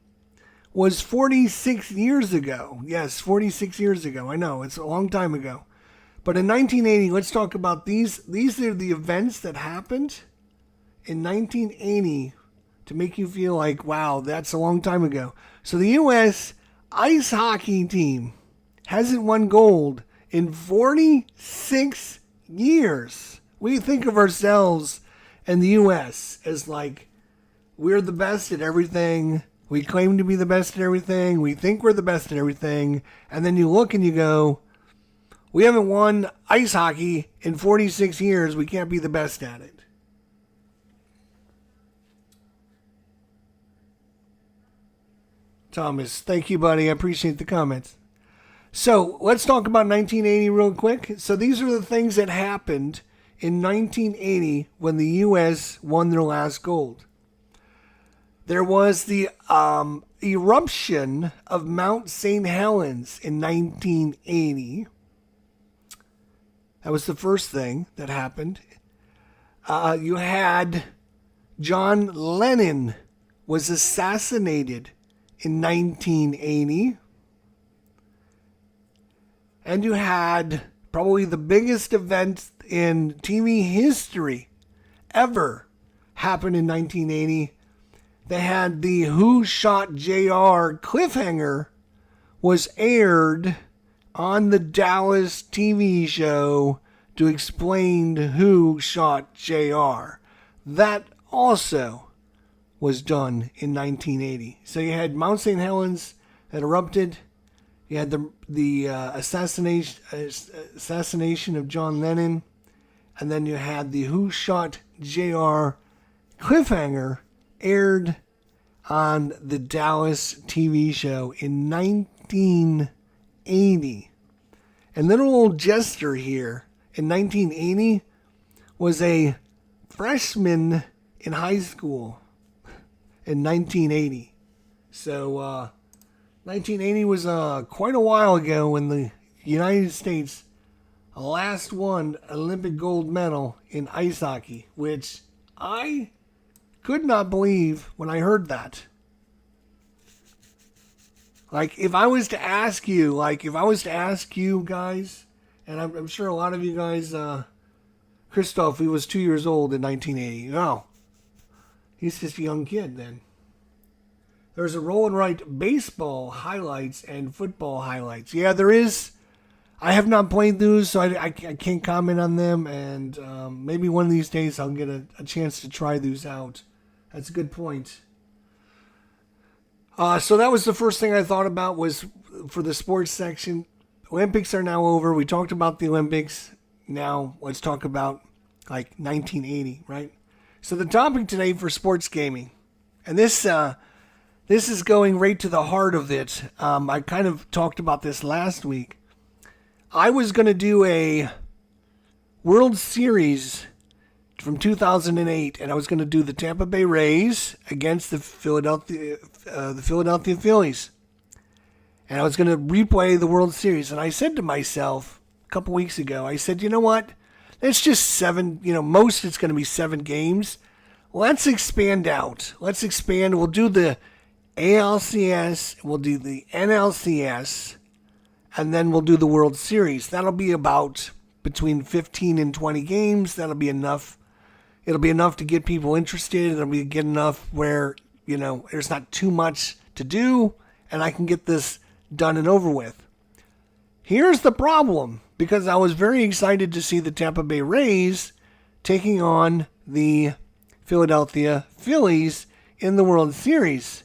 was 46 years ago. Yes, 46 years ago. I know, it's a long time ago. But in 1980, let's talk about these. These are the events that happened in 1980 to make you feel like, wow, that's a long time ago. So the U.S. ice hockey team hasn't won gold in 46 years. We think of ourselves in the U.S. as like, we're the best at everything. We claim to be the best at everything. We think we're the best at everything. And then you look and you go, we haven't won ice hockey in 46 years. We can't be the best at it. Thomas, thank you, buddy. I appreciate the comments. So let's talk about 1980 real quick. So these are the things that happened in 1980 when the U.S. won their last gold. There was the eruption of Mount St. Helens in 1980. That was the first thing that happened. You had John Lennon was assassinated in 1980. And you had probably the biggest event in TV history ever happened in 1980. They had the Who Shot JR cliffhanger was aired on the Dallas TV show to explain who shot JR. That also was done in 1980. So you had Mount St. Helens that erupted. You had the assassination of John Lennon. And then you had the Who Shot JR cliffhanger aired on the Dallas TV show in 1980. And little old Jester here in 1980 was a freshman in high school in 1980. So 1980 was quite a while ago when the United States last won Olympic gold medal in ice hockey, which I could not believe when I heard that. If I was to ask you guys, and I'm sure a lot of you guys, Christoph, he was 2 years old in 1980. Oh, he's just a young kid then. There's a roll and write baseball highlights and football highlights. Yeah, there is. I have not played those, so I can't comment on them, and maybe one of these days I'll get a chance to try those out. That's a good point. So that was the first thing I thought about was for the sports section. Olympics are now over. We talked about the Olympics. Now let's talk about 1980, right? So the topic today for sports gaming, and this is going right to the heart of it. I kind of talked about this last week. I was going to do a World Series from 2008, and I was going to do the Tampa Bay Rays against the Philadelphia Phillies. And I was going to replay the World Series. And I said to myself a couple weeks ago, I said, you know what? It's just 7, most it's going to be 7 games. Let's expand out. Let's expand. We'll do the ALCS, we'll do the NLCS, and then we'll do the World Series. That'll be about between 15 and 20 games. That'll be enough. It'll be enough to get people interested. It'll be good enough where, there's not too much to do, and I can get this done and over with. Here's the problem, because I was very excited to see the Tampa Bay Rays taking on the Philadelphia Phillies in the World Series.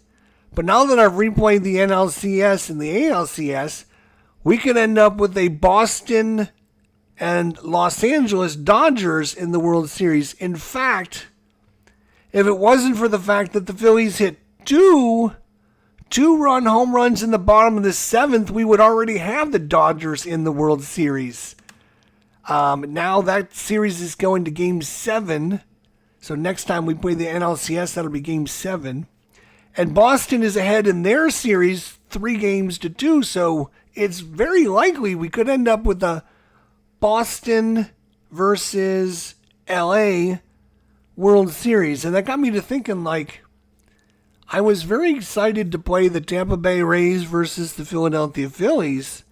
But now that I've replayed the NLCS and the ALCS, we could end up with a Boston and Los Angeles Dodgers in the World Series. In fact, if it wasn't for the fact that the Phillies hit two-run home runs in the bottom of the 7th, we would already have the Dodgers in the World Series. Now that series is going to Game 7. So next time we play the NLCS, that'll be Game 7. And Boston is ahead in their series 3-2. So it's very likely we could end up with a Boston versus LA World Series. And that got me to thinking, I was very excited to play the Tampa Bay Rays versus the Philadelphia Phillies.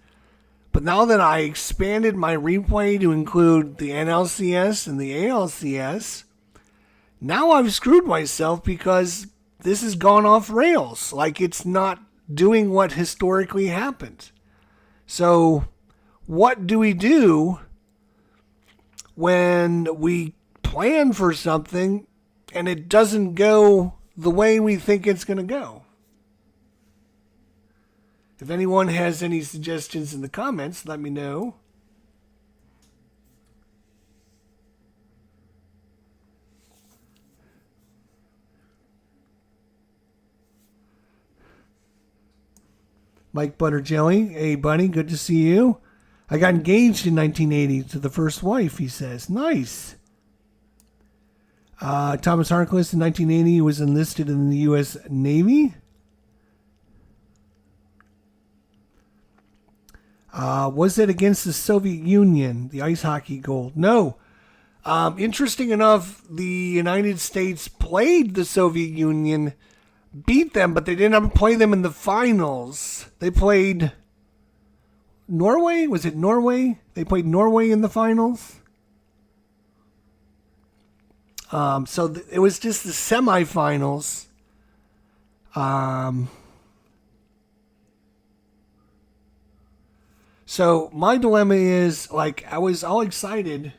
But now that I expanded my replay to include the NLCS and the ALCS, now I've screwed myself because this has gone off rails. It's not doing what historically happened. So what do we do when we plan for something and it doesn't go the way we think it's going to go? If anyone has any suggestions in the comments, let me know. Mike Butterjelly, hey buddy, good to see you. I got engaged in 1980 to the first wife, he says. Nice. Thomas Harkless in 1980 was enlisted in the U.S. Navy. Was it against the Soviet Union, the ice hockey gold? No. Interesting enough, the United States played the Soviet Union, beat them, but they didn't play them in the finals. They played Norway? Was it Norway? They played Norway in the finals. So it was just the semifinals. So my dilemma is, like, I was all excited.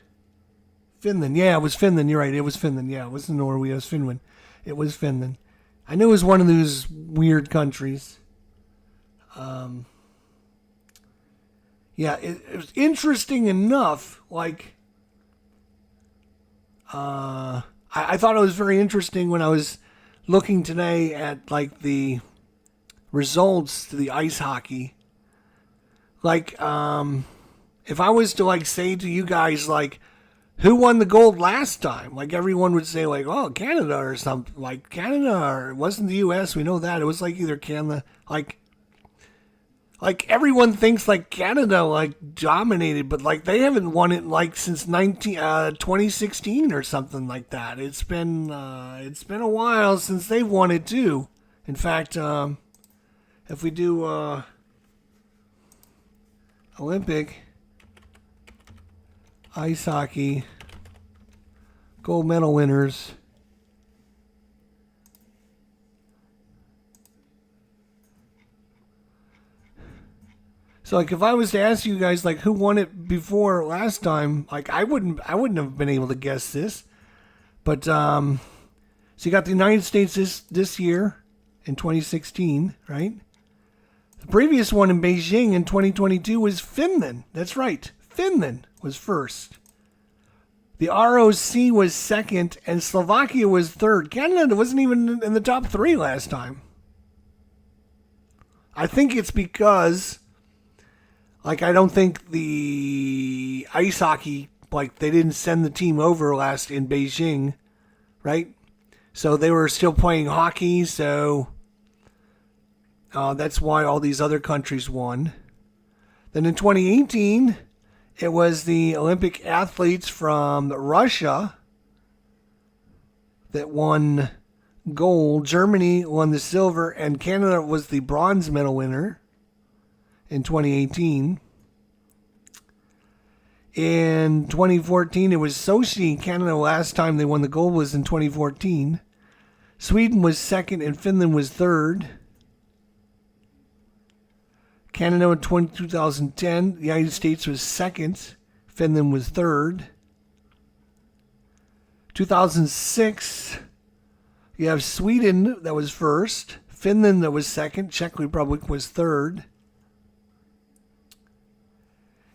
Finland. Yeah, it was Finland. You're right. It was Finland. Yeah, it wasn't Norway. It was Finland. It was Finland. I knew it was one of those weird countries. Yeah, it was interesting enough. Like, I thought it was very interesting when I was looking today at, like, the results to the ice hockey. Like, if I was to, like, say to you guys, like, who won the gold last time? Like, everyone would say, like, oh, Canada or something. Like, Canada, or it wasn't the U.S. We know that. It was, like, either Canada. Like everyone thinks, like, Canada, like, dominated, but, like, they haven't won it, like, since 2016 or something like that. It's been a while since they've won it, too. In fact, if we do Olympic ice hockey gold medal winners. So, like, if I was to ask you guys, like, who won it before last time, like, I wouldn't have been able to guess this. But so you got the United States this year in 2016, right? The previous one in Beijing in 2022 was Finland. That's right. Finland was first. The ROC was second, and Slovakia was third. Canada wasn't even in the top three last time. I think it's because, like, I don't think the ice hockey, like, they didn't send the team over last in Beijing, right? So they were still playing hockey, so that's why all these other countries won. Then in 2018, it was the Olympic athletes from Russia that won gold. Germany won the silver, and Canada was the bronze medal winner in 2018. In 2014, it was Sochi, Canada. Last time they won the gold was in 2014. Sweden was second, and Finland was third. Canada in 2010, the United States was second, Finland was third. 2006, you have Sweden that was first, Finland that was second, Czech Republic was third.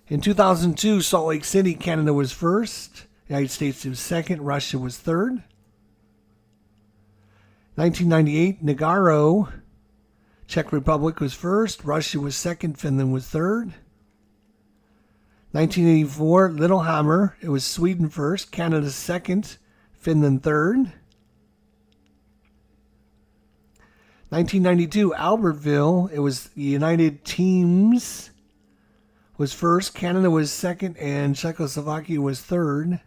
In 2002, Salt Lake City, Canada was first, the United States was second, Russia was third. 1998, Nagaro, Czech Republic was first, Russia was second, Finland was third. 1984, Lillehammer, it was Sweden first, Canada second, Finland third. 1992, Albertville, it was the United Teams was first, Canada was second, and Czechoslovakia was third.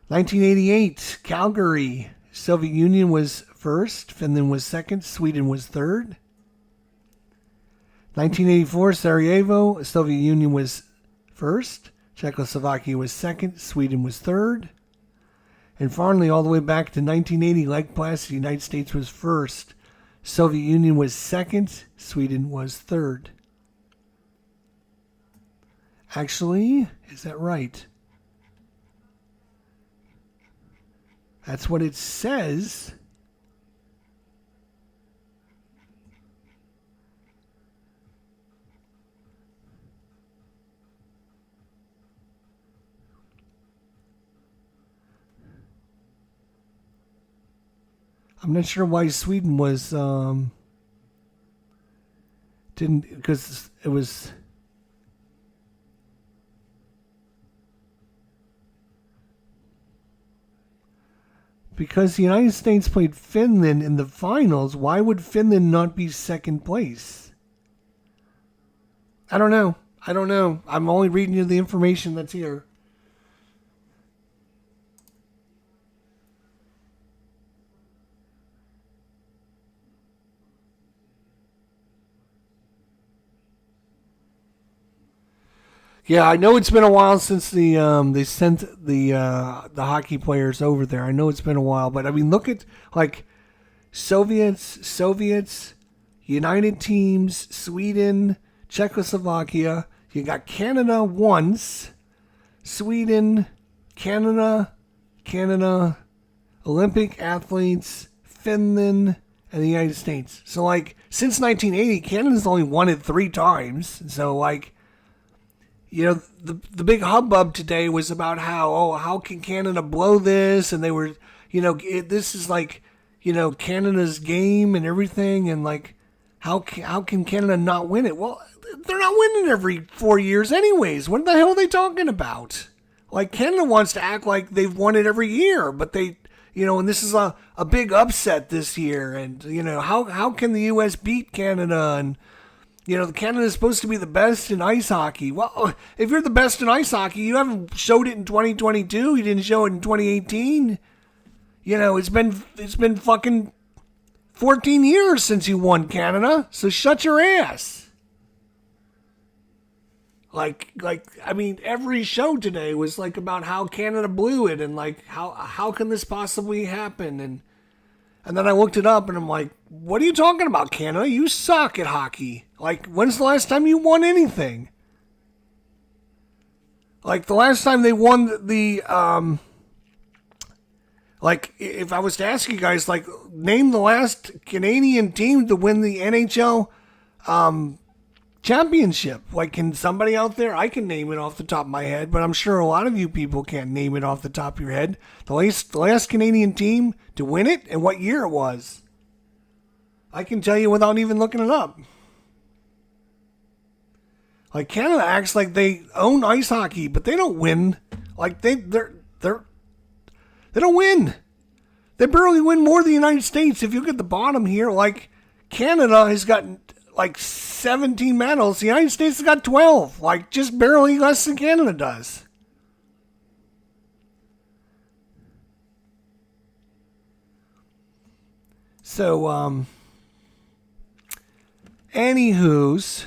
1988, Calgary, Soviet Union was first, Finland was second, Sweden was third. 1984, Sarajevo, Soviet Union was first, Czechoslovakia was second, Sweden was third. And finally, all the way back to 1980, Lake Placid, the United States was first, Soviet Union was second, Sweden was third. Actually, is that right? That's what it says. I'm not sure why Sweden was didn't, because it was because the United States played Finland in the finals. Why would Finland not be second place? I don't know. I'm only reading you the information that's here. Yeah, I know it's been a while since they sent the hockey players over there. I know it's been a while, but I mean, look at like Soviets, United Teams, Sweden, Czechoslovakia. You got Canada once, Sweden, Canada, Olympic athletes, Finland, and the United States. So like since 1980, Canada's only won it 3 times. So like, you know, the big hubbub today was about how can Canada blow this, and they were, this is like, Canada's game and everything, and like how can Canada not win it? Well, they're not winning every 4 years anyways. What the hell are they talking about? Like Canada wants to act like they've won it every year, but they, and this is a big upset this year, and how can the U.S. beat Canada? And Canada is supposed to be the best in ice hockey. Well, if you're the best in ice hockey, you haven't showed it in 2022. You didn't show it in 2018. It's been fucking 14 years since you won Canada. So shut your ass. Like I mean, every show today was like about how Canada blew it, and like how can this possibly happen? And then I looked it up, and I'm like, what are you talking about, Canada? You suck at hockey. Like, when's the last time you won anything? Like, the last time they won the like, if I was to ask you guys, like, name the last Canadian team to win the NHL championship. Like, can somebody out there, I can name it off the top of my head, but I'm sure a lot of you people can't name it off the top of your head. The last Canadian team to win it and what year it was. I can tell you without even looking it up. Like, Canada acts like they own ice hockey, but they don't win. Like, they don't win. They barely win more than the United States. If you look at the bottom here, like, Canada has gotten like 17 medals. The United States has got 12. Like, just barely less than Canada does. So, anywho's,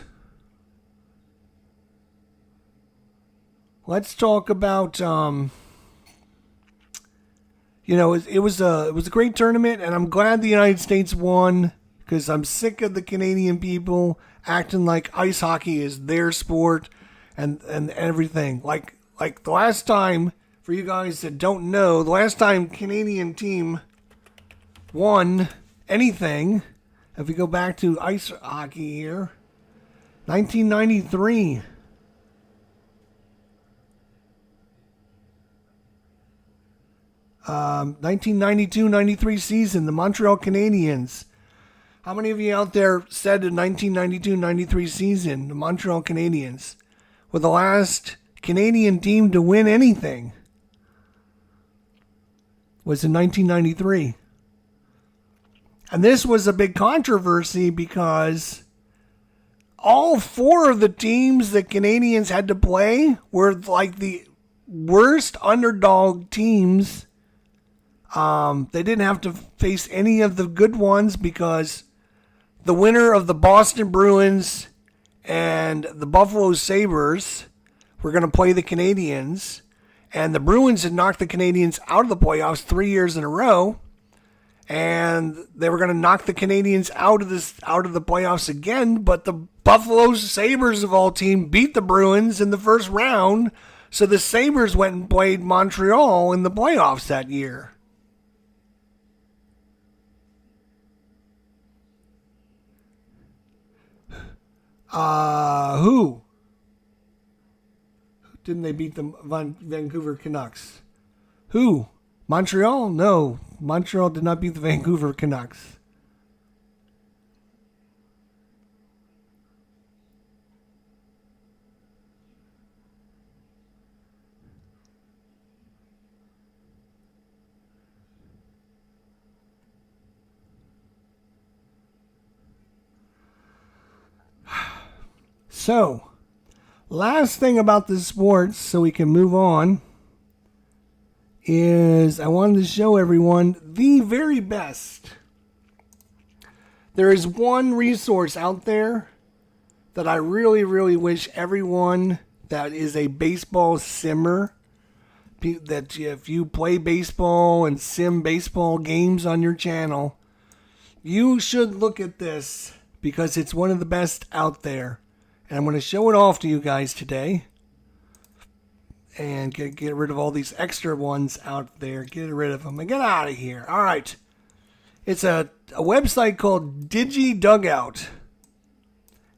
let's talk about, it was a great tournament, and I'm glad the United States won, because I'm sick of the Canadian people acting like ice hockey is their sport and everything. Like the last time, for you guys that don't know, the last time Canadian team won anything, if we go back to ice hockey here, 1993. 1992-93 season, the Montreal Canadiens. How many of you out there said the 1992-93 season, the Montreal Canadiens were the last Canadian team to win anything? Was in 1993. And this was a big controversy because all 4 of the teams that Canadians had to play were like the worst underdog teams. They didn't have to face any of the good ones because the winner of the Boston Bruins and the Buffalo Sabres were going to play the Canadiens. And the Bruins had knocked the Canadiens out of the playoffs 3 years in a row. And they were going to knock the Canadiens out of the playoffs again. But the Buffalo Sabres of all team beat the Bruins in the first round. So the Sabres went and played Montreal in the playoffs that year. Who? Didn't they beat the Vancouver Canucks? Who? Montreal? No. Montreal did not beat the Vancouver Canucks. So, last thing about the sports, so we can move on, is I wanted to show everyone the very best. There is one resource out there that I really, really wish everyone that is a baseball simmer. That if you play baseball and sim baseball games on your channel, you should look at this because it's one of the best out there. And I'm going to show it off to you guys today. And get rid of all these extra ones out there. Get rid of them and get out of here. All right. It's a website called DigiDugout.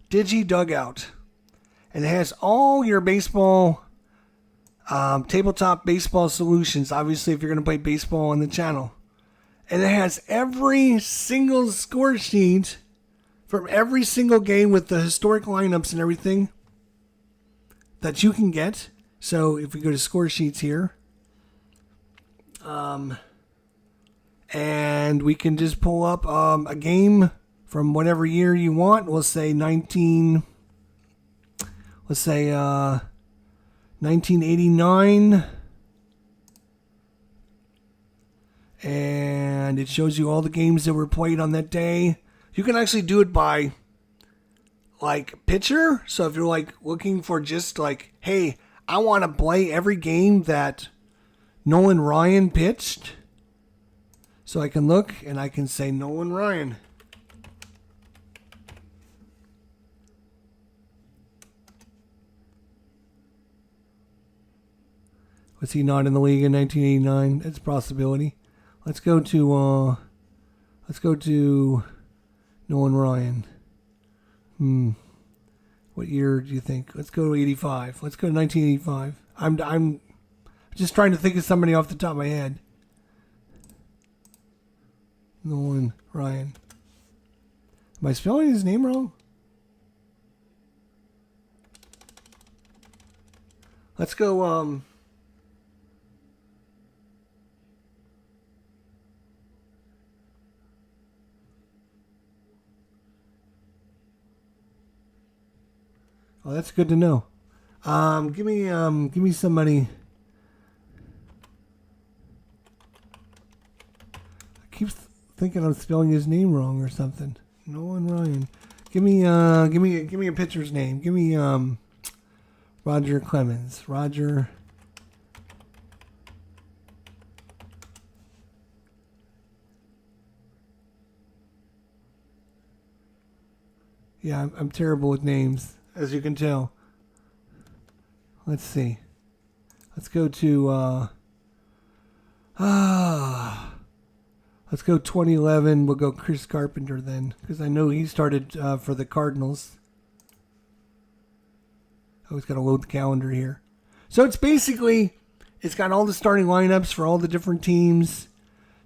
DigiDugout. And it has all your baseball, tabletop baseball solutions. Obviously, if you're going to play baseball on the channel. And it has every single score sheet from every single game with the historic lineups and everything that you can get. So if we go to score sheets here, and we can just pull up a game from whatever year you want. Let's say 1989. And it shows you all the games that were played on that day. You can actually do it by like pitcher. So if you're like looking for just like, hey, I want to play every game that Nolan Ryan pitched. So I can look and I can say Nolan Ryan. Was he not in the league in 1989? That's a possibility. Let's go to Nolan Ryan. What year do you think? Let's go to 85. Let's go to 1985. I'm just trying to think of somebody off the top of my head. Nolan Ryan. Am I spelling his name wrong? Let's go, Oh, that's good to know. Give me somebody. I keep thinking I'm spelling his name wrong or something. Nolan Ryan. Give me a pitcher's name. Give me Roger Clemens. Roger. Yeah, I'm terrible with names, as you can tell. Let's see. Let's go to let's go 2011. We'll go Chris Carpenter then, because I know he started for the Cardinals. I always got to load the calendar here. So it's basically, it's got all the starting lineups for all the different teams.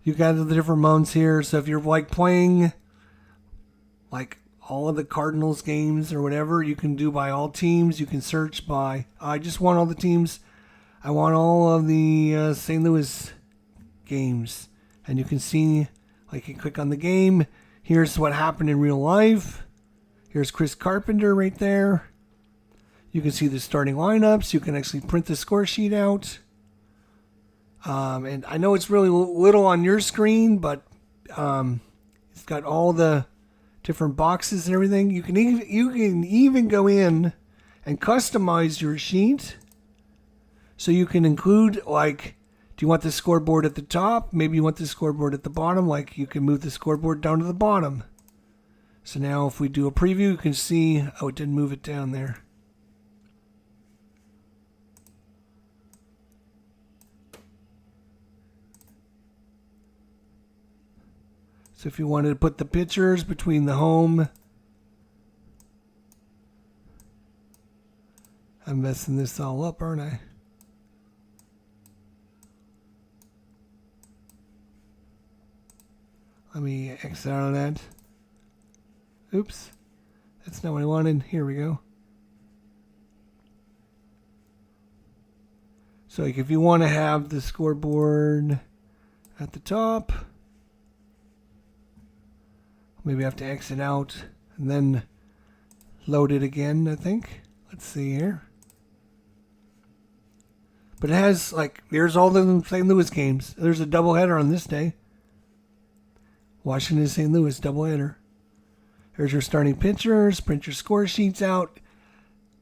You've got the different months here. So if you're like playing like all of the Cardinals games or whatever, you can do by all teams. You can search by, I just want all the teams. I want all of the St. Louis games. And you can see, like, you click on the game. Here's what happened in real life. Here's Chris Carpenter right there. You can see the starting lineups. You can actually print the score sheet out. And I know it's really little on your screen, but it's got all the different boxes and everything. You can even go in and customize your sheet. So you can include, like, do you want the scoreboard at the top? Maybe you want the scoreboard at the bottom. Like, you can move the scoreboard down to the bottom. So now if we do a preview, you can see, oh, it didn't move it down there. So if you wanted to put the pictures between the home, I'm messing this all up, aren't I? Let me exit out of that. Oops. That's not what I wanted. Here we go. So like if you want to have the scoreboard at the top, maybe I have to exit out and then load it again, I think. Let's see here. But it has, like, here's all the St. Louis games. There's a doubleheader on this day. Washington, St. Louis, doubleheader. Here's your starting pitchers. Print your score sheets out.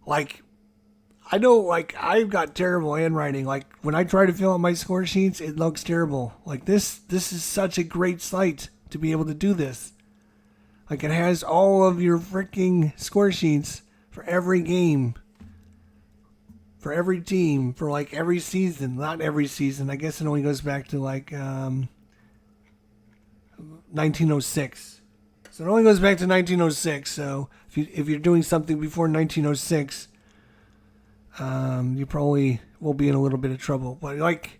Like, I know, like, I've got terrible handwriting. Like, when I try to fill out my score sheets, it looks terrible. Like, this is such a great site to be able to do this. Like, it has all of your freaking score sheets for every game, for every team, for, like, every season. Not every season. I guess it only goes back to, like, 1906. So it only goes back to 1906. So if you're doing something before 1906, you probably will be in a little bit of trouble. But like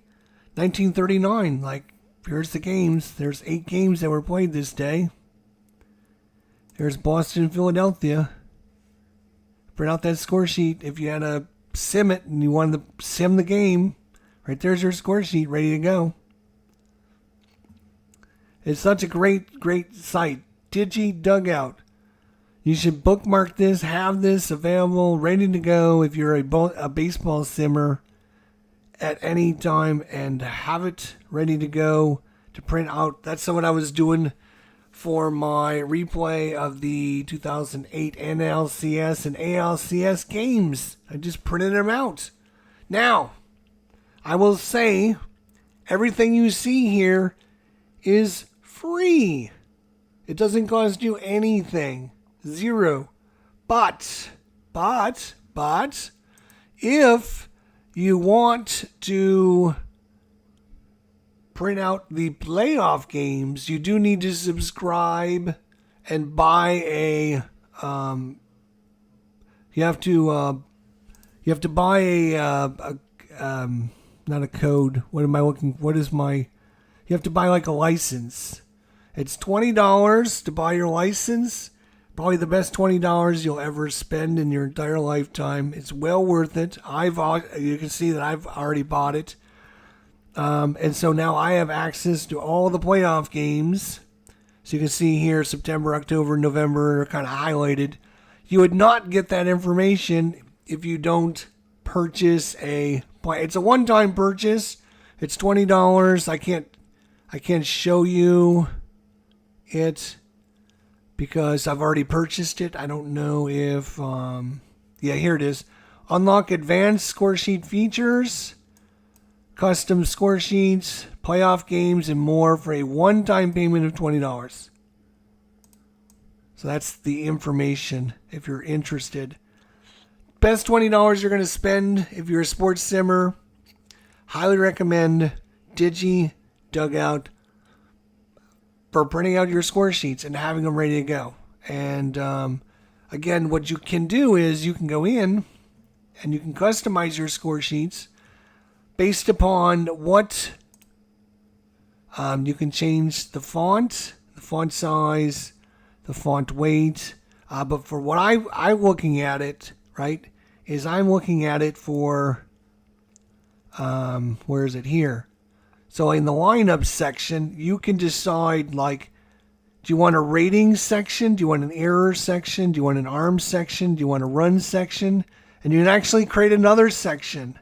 1939, like here's the games. There's 8 games that were played this day. There's Boston, Philadelphia. Print out that score sheet. If you had to sim it and you wanted to sim the game, right there's your score sheet ready to go. It's such a great site. Digi Dugout. You should bookmark this, have this available, ready to go if you're a baseball simmer at any time, and have it ready to go to print out. That's what I was doing for my replay of the 2008 NLCS and ALCS games. I just printed them out. Now, I will say, everything you see here is free. It doesn't cost you anything. 0. But, if you want to print out the playoff games, you do need to subscribe and buy a, you have to buy not a code. You have to buy like a license. It's $20 to buy your license. Probably the best $20 you'll ever spend in your entire lifetime. It's well worth it. You can see that I've already bought it. And so now I have access to all the playoff games. So you can see here September, October, November are kind of highlighted. You would not get that information if you don't purchase it's a one-time purchase. It's $20. I can't show you it because I've already purchased it. I don't know if, here it is. Unlock advanced score sheet features, custom score sheets, playoff games, and more for a one-time payment of $20. So that's the information if you're interested. Best $20 you're going to spend if you're a sports simmer. Highly recommend Digi Dugout for printing out your score sheets and having them ready to go. And again, what you can do is you can go in and you can customize your score sheets based upon what you can change the font size, the font weight. But for what I'm looking at it, right, is I'm looking at it for, where is it here? So in the lineup section, you can decide, like, do you want a rating section? Do you want an error section? Do you want an arm section? Do you want a run section? And you can actually create another section.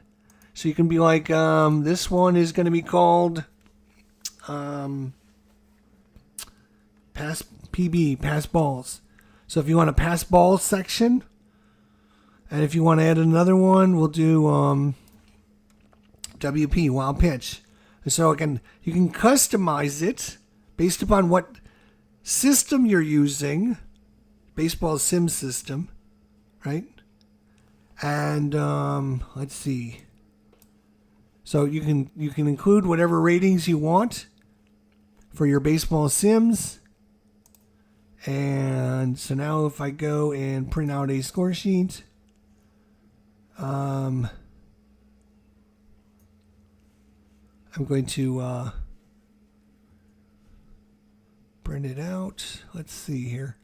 So you can be like, this one is going to be called pass balls. So if you want a pass ball section, and if you want to add another one, we'll do WP, wild pitch. So again, you can customize it based upon what system you're using, baseball sim system, right? And let's see. So you can include whatever ratings you want for your baseball sims. And so now if I go and print out a score sheet, I'm going to print it out. Let's see here.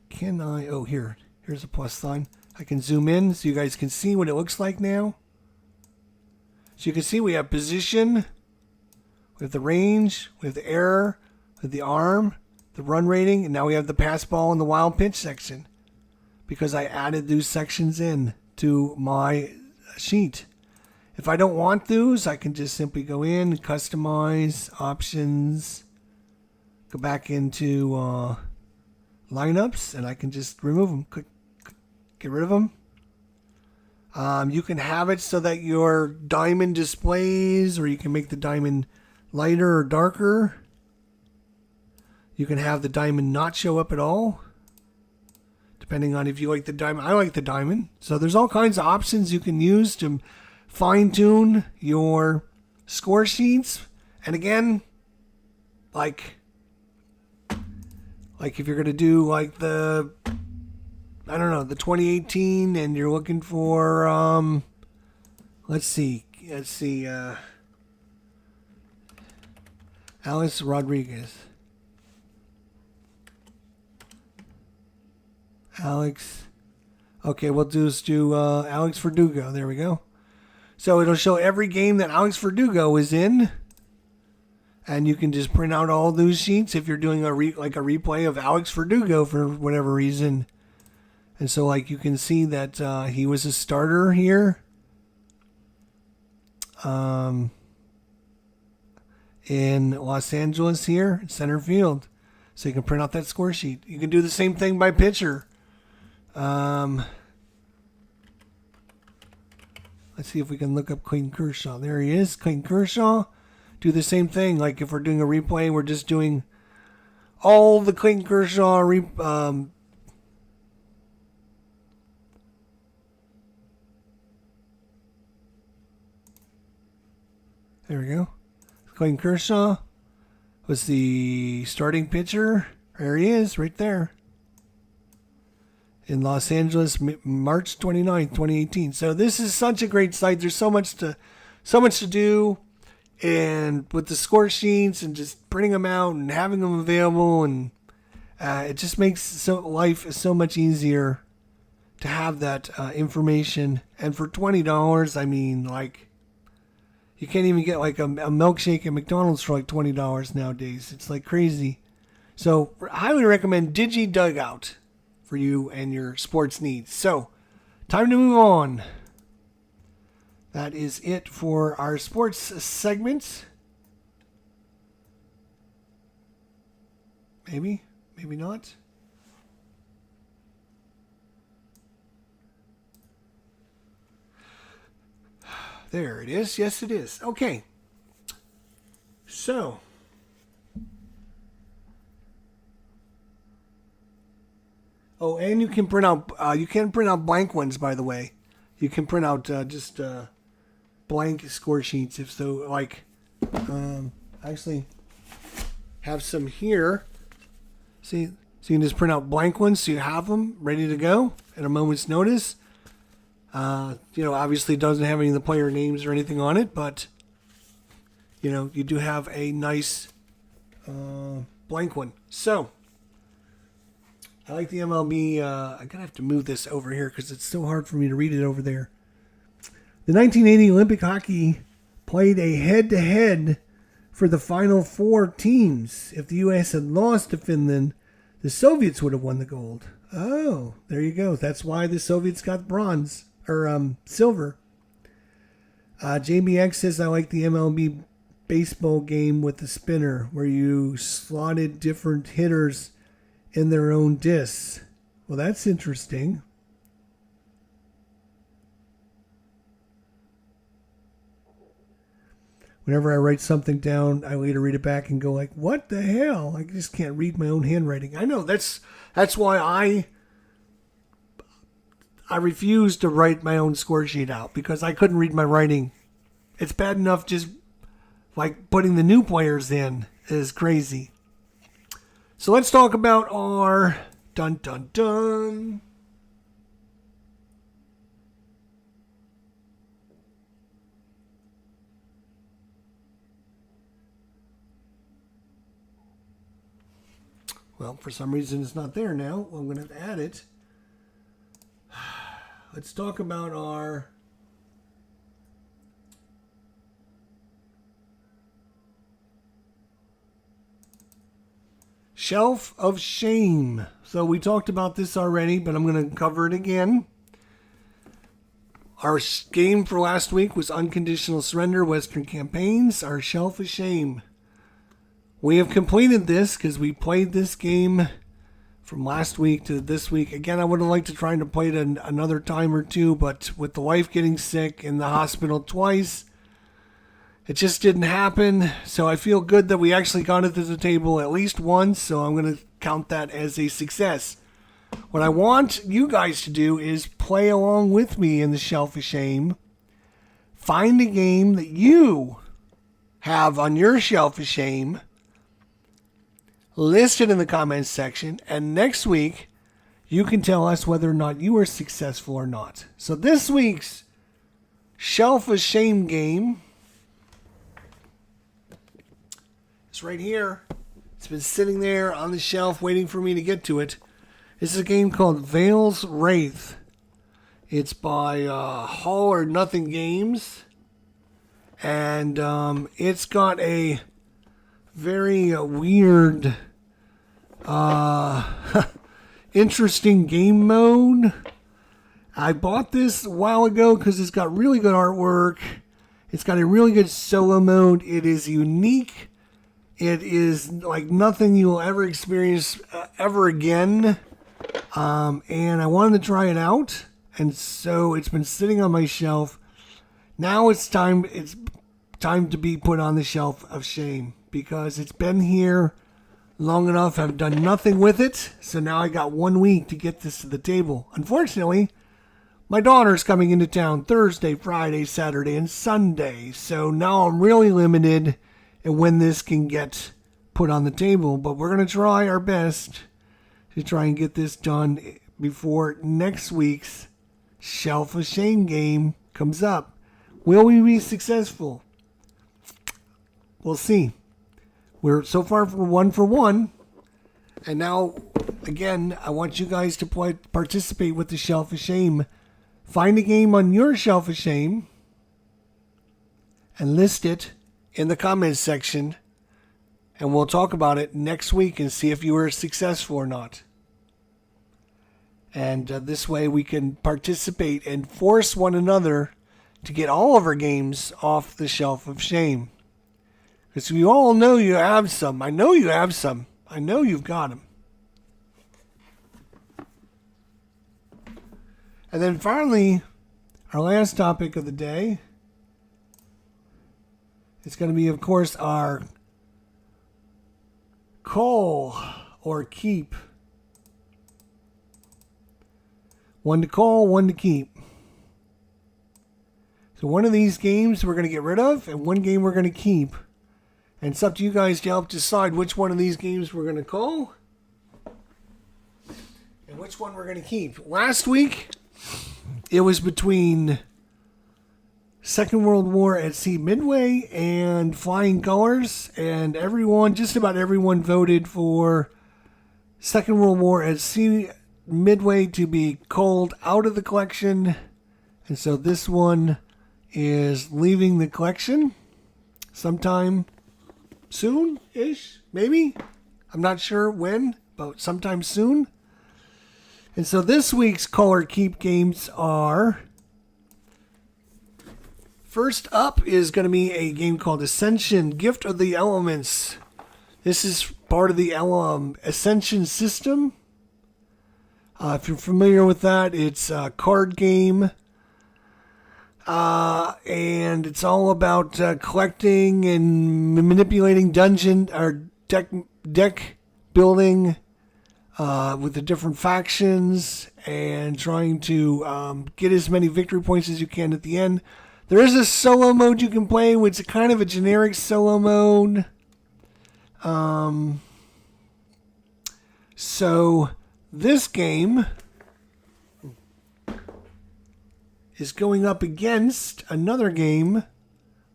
Here's a plus sign. I can zoom in so you guys can see what it looks like now. So you can see we have position, we have the range, we have the error, we have the arm, the run rating, and now we have the pass ball and the wild pitch section because I added those sections in to my sheet. If I don't want those, I can just simply go in, customize, options, go back into lineups, and I can just remove them. Get rid of them. You can have it so that your diamond displays, or you can make the diamond lighter or darker. You can have the diamond not show up at all, depending on if you like the diamond. I like the diamond. So there's all kinds of options you can use to fine-tune your score sheets. And again, like if you're going to do like the 2018, and you're looking for, let's see, Alex Rodriguez. Okay, we'll just do Alex Verdugo. There we go. So it'll show every game that Alex Verdugo is in, and you can just print out all those sheets if you're doing a replay of Alex Verdugo for whatever reason. And so, like, you can see that he was a starter here in Los Angeles here, center field. So you can print out that score sheet. You can do the same thing by pitcher. Let's see if we can look up Clayton Kershaw. There he is, Clayton Kershaw. Do the same thing. Like if we're doing a replay, we're just doing all the Clayton Kershaw there we go. Clayton Kershaw was the starting pitcher. There he is, right there. In Los Angeles, March 29th, 2018. So this is such a great site. There's so much to do, and with the score sheets and just printing them out and having them available, and it just makes life so much easier to have that information. And for $20, I mean, like, you can't even get like a milkshake at McDonald's for like $20 nowadays. It's like crazy. So I highly recommend Digi Dugout for you and your sports needs. So, time to move on. That is it for our sports segment. Maybe not. There it is. Yes, it is. Okay. So, oh, and you can print out blank ones, by the way. You can print out just blank score sheets if so. Like, actually have some here. See, so you can just print out blank ones, so you have them ready to go at a moment's notice. Obviously it doesn't have any of the player names or anything on it, but you do have a nice blank one. So, I like the MLB. I'm gonna have to move this over here because it's so hard for me to read it over there. The 1980 Olympic hockey played a head-to-head for the final four teams. If the U.S. had lost to Finland, the Soviets would have won the gold. Oh, there you go. That's why the Soviets got bronze or silver. JBX says, I like the MLB baseball game with the spinner where you slotted different hitters in their own discs. Well, that's interesting. Whenever I write something down, I later read it back and go like, what the hell? I just can't read my own handwriting. I know that's why I refuse to write my own score sheet out, because I couldn't read my writing. It's bad enough just like putting the new players in is crazy. So let's talk about our dun dun dun. Well, for some reason it's not there now. Well, I'm going to have to add it. Let's talk about our Shelf of Shame. So we talked about this already, but I'm going to cover it again. Our game for last week was Unconditional Surrender, Western Campaigns. Our Shelf of Shame. We have completed this because we played this game from last week to this week. Again, I would have liked to try to play it another time or two, but with the wife getting sick in the hospital twice, it just didn't happen. So I feel good that we actually got it to the table at least once, so I'm going to count that as a success. What I want you guys to do is play along with me in the Shelf of Shame. Find a game that you have on your Shelf of Shame, list it in the comments section, and next week you can tell us whether or not you were successful or not. So this week's Shelf of Shame game is right here. It's been sitting there on the shelf waiting for me to get to it. This is a game called Vale's Wraith. It's by All or Nothing Games. And it's got a very weird, interesting game mode. I bought this a while ago because it's got really good artwork. It's got a really good solo mode. It is unique. It is like nothing you'll ever experience ever again. And I wanted to try it out. And so it's been sitting on my shelf. Now it's time to be put on the Shelf of Shame because it's been here long enough. I've done nothing with it. So now I got 1 week to get this to the table. Unfortunately, my daughter's coming into town Thursday, Friday, Saturday, and Sunday. So now I'm really limited in when this can get put on the table. But we're going to try our best to try and get this done before next week's Shelf of Shame game comes up. Will we be successful? We'll see. We're so far for one. And now, again, I want you guys to participate with the Shelf of Shame. Find a game on your Shelf of Shame and list it in the comments section. And we'll talk about it next week and see if you were successful or not. And this way we can participate and force one another to get all of our games off the Shelf of Shame. Because we all know you have some. I know you have some. I know you've got them. And then finally, our last topic of the day is going to be, of course, our call or keep. One to call, one to keep. So one of these games we're going to get rid of, and one game we're going to keep. And it's up to you guys to help decide which one of these games we're going to call and which one we're going to keep. Last week, it was between Second World War at Sea Midway and Flying Colors, and just about everyone voted for Second World War at Sea Midway to be culled out of the collection. And so this one is leaving the collection sometime soon-ish, maybe. I'm not sure when, but sometime soon. And so this week's Call or Keep games are... First up is going to be a game called Ascension, Gift of the Elements. This is part of the Ascension system. If you're familiar with that, it's a card game. And it's all about collecting and manipulating dungeon or deck building with the different factions and trying to get as many victory points as you can at the end. There is a solo mode you can play, which is kind of a generic solo mode. So this game is going up against another game.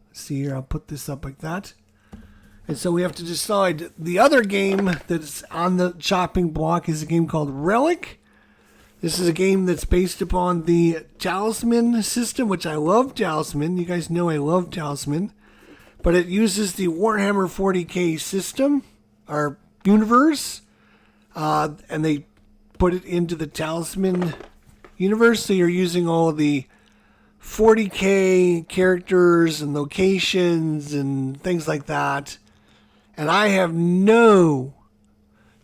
Let's see here, I'll put this up like that. And so we have to decide. The other game that's on the chopping block is a game called Relic. This is a game that's based upon the Talisman system, which I love Talisman. You guys know I love Talisman. But it uses the Warhammer 40k system, or universe. And they put it into the Talisman universe. So you're using all of the 40k characters and locations and things like that. And I have no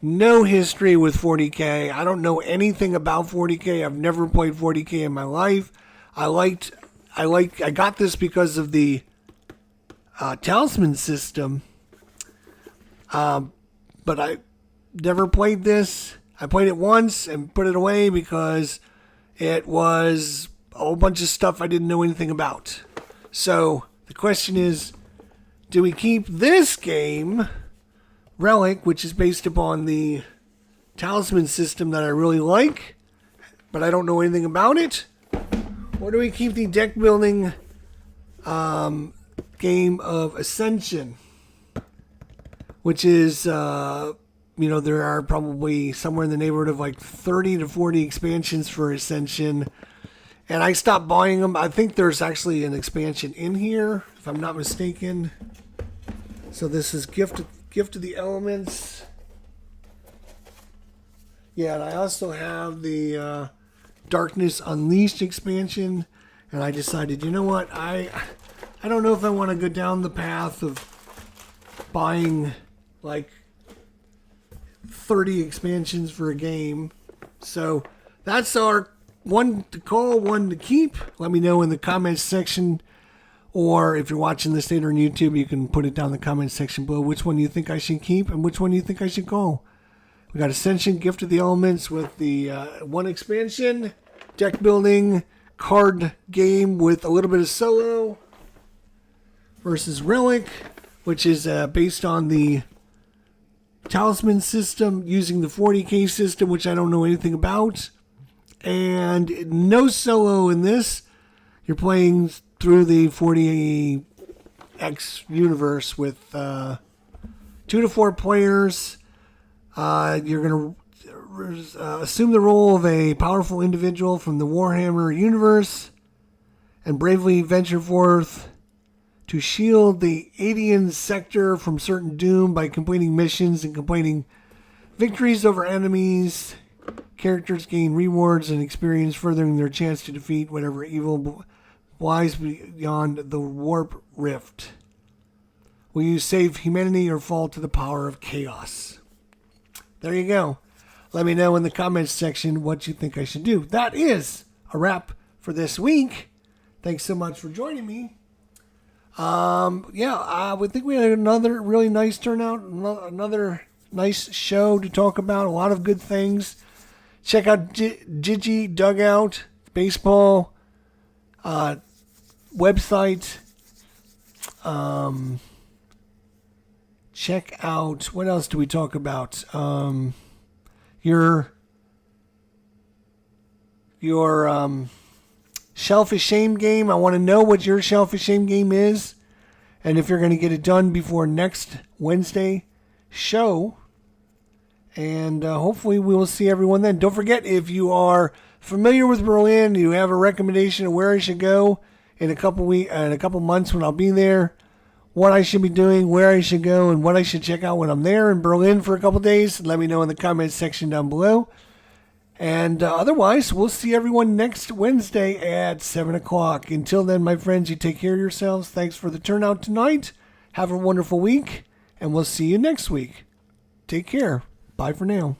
no history with 40K. I don't know anything about 40K. I've never played 40K in my life. I got this because of the talisman system. But I never played this. I played it once and put it away because it was a whole bunch of stuff I didn't know anything about. So the question is, do we keep this game, Relic, which is based upon the talisman system that I really like, but I don't know anything about it? Or do we keep the deck building game of Ascension, which is, there are probably somewhere in the neighborhood of like 30 to 40 expansions for Ascension. And I stopped buying them. I think there's actually an expansion in here, if I'm not mistaken. So this is Gift of the Elements. Yeah, and I also have the Darkness Unleashed expansion. And I decided, you know what? I don't know if I want to go down the path of buying like 30 expansions for a game. So that's our one to call, one to keep. Let me know in the comments section, or if you're watching this later on YouTube, you can put it down in the comments section below which one you think I should keep and which one you think I should call. We got Ascension, Gift of the Elements with the one expansion, deck building, card game with a little bit of solo, versus Relic, which is based on the talisman system using the 40K system, which I don't know anything about. And no solo in this. You're playing through the 40X universe with 2 to 4 players. You're going to assume the role of a powerful individual from the Warhammer universe and bravely venture forth to shield the Adian sector from certain doom by completing missions and completing victories over enemies. Characters gain rewards and experience, furthering their chance to defeat whatever evil lies beyond the warp rift. Will you save humanity or fall to the power of chaos? There you go. Let me know in the comments section what you think I should do. That is a wrap for this week. Thanks so much for joining me. I would think we had another really nice turnout, another nice show to talk about, a lot of good things. Check out Gigi Dugout Baseball website. Check out, what else do we talk about? Your Shelf of Shame game. I want to know what your Shelf of Shame game is, and if you're going to get it done before next Wednesday show. And hopefully we will see everyone then. Don't forget, if you are familiar with Berlin, you have a recommendation of where I should go in a couple months when I'll be there, what I should be doing, where I should go, and what I should check out when I'm there in Berlin for a couple days, let me know in the comments section down below. And otherwise, we'll see everyone next Wednesday at 7 o'clock. Until then, my friends, you take care of yourselves. Thanks for the turnout tonight. Have a wonderful week, and we'll see you next week. Take care. Bye for now.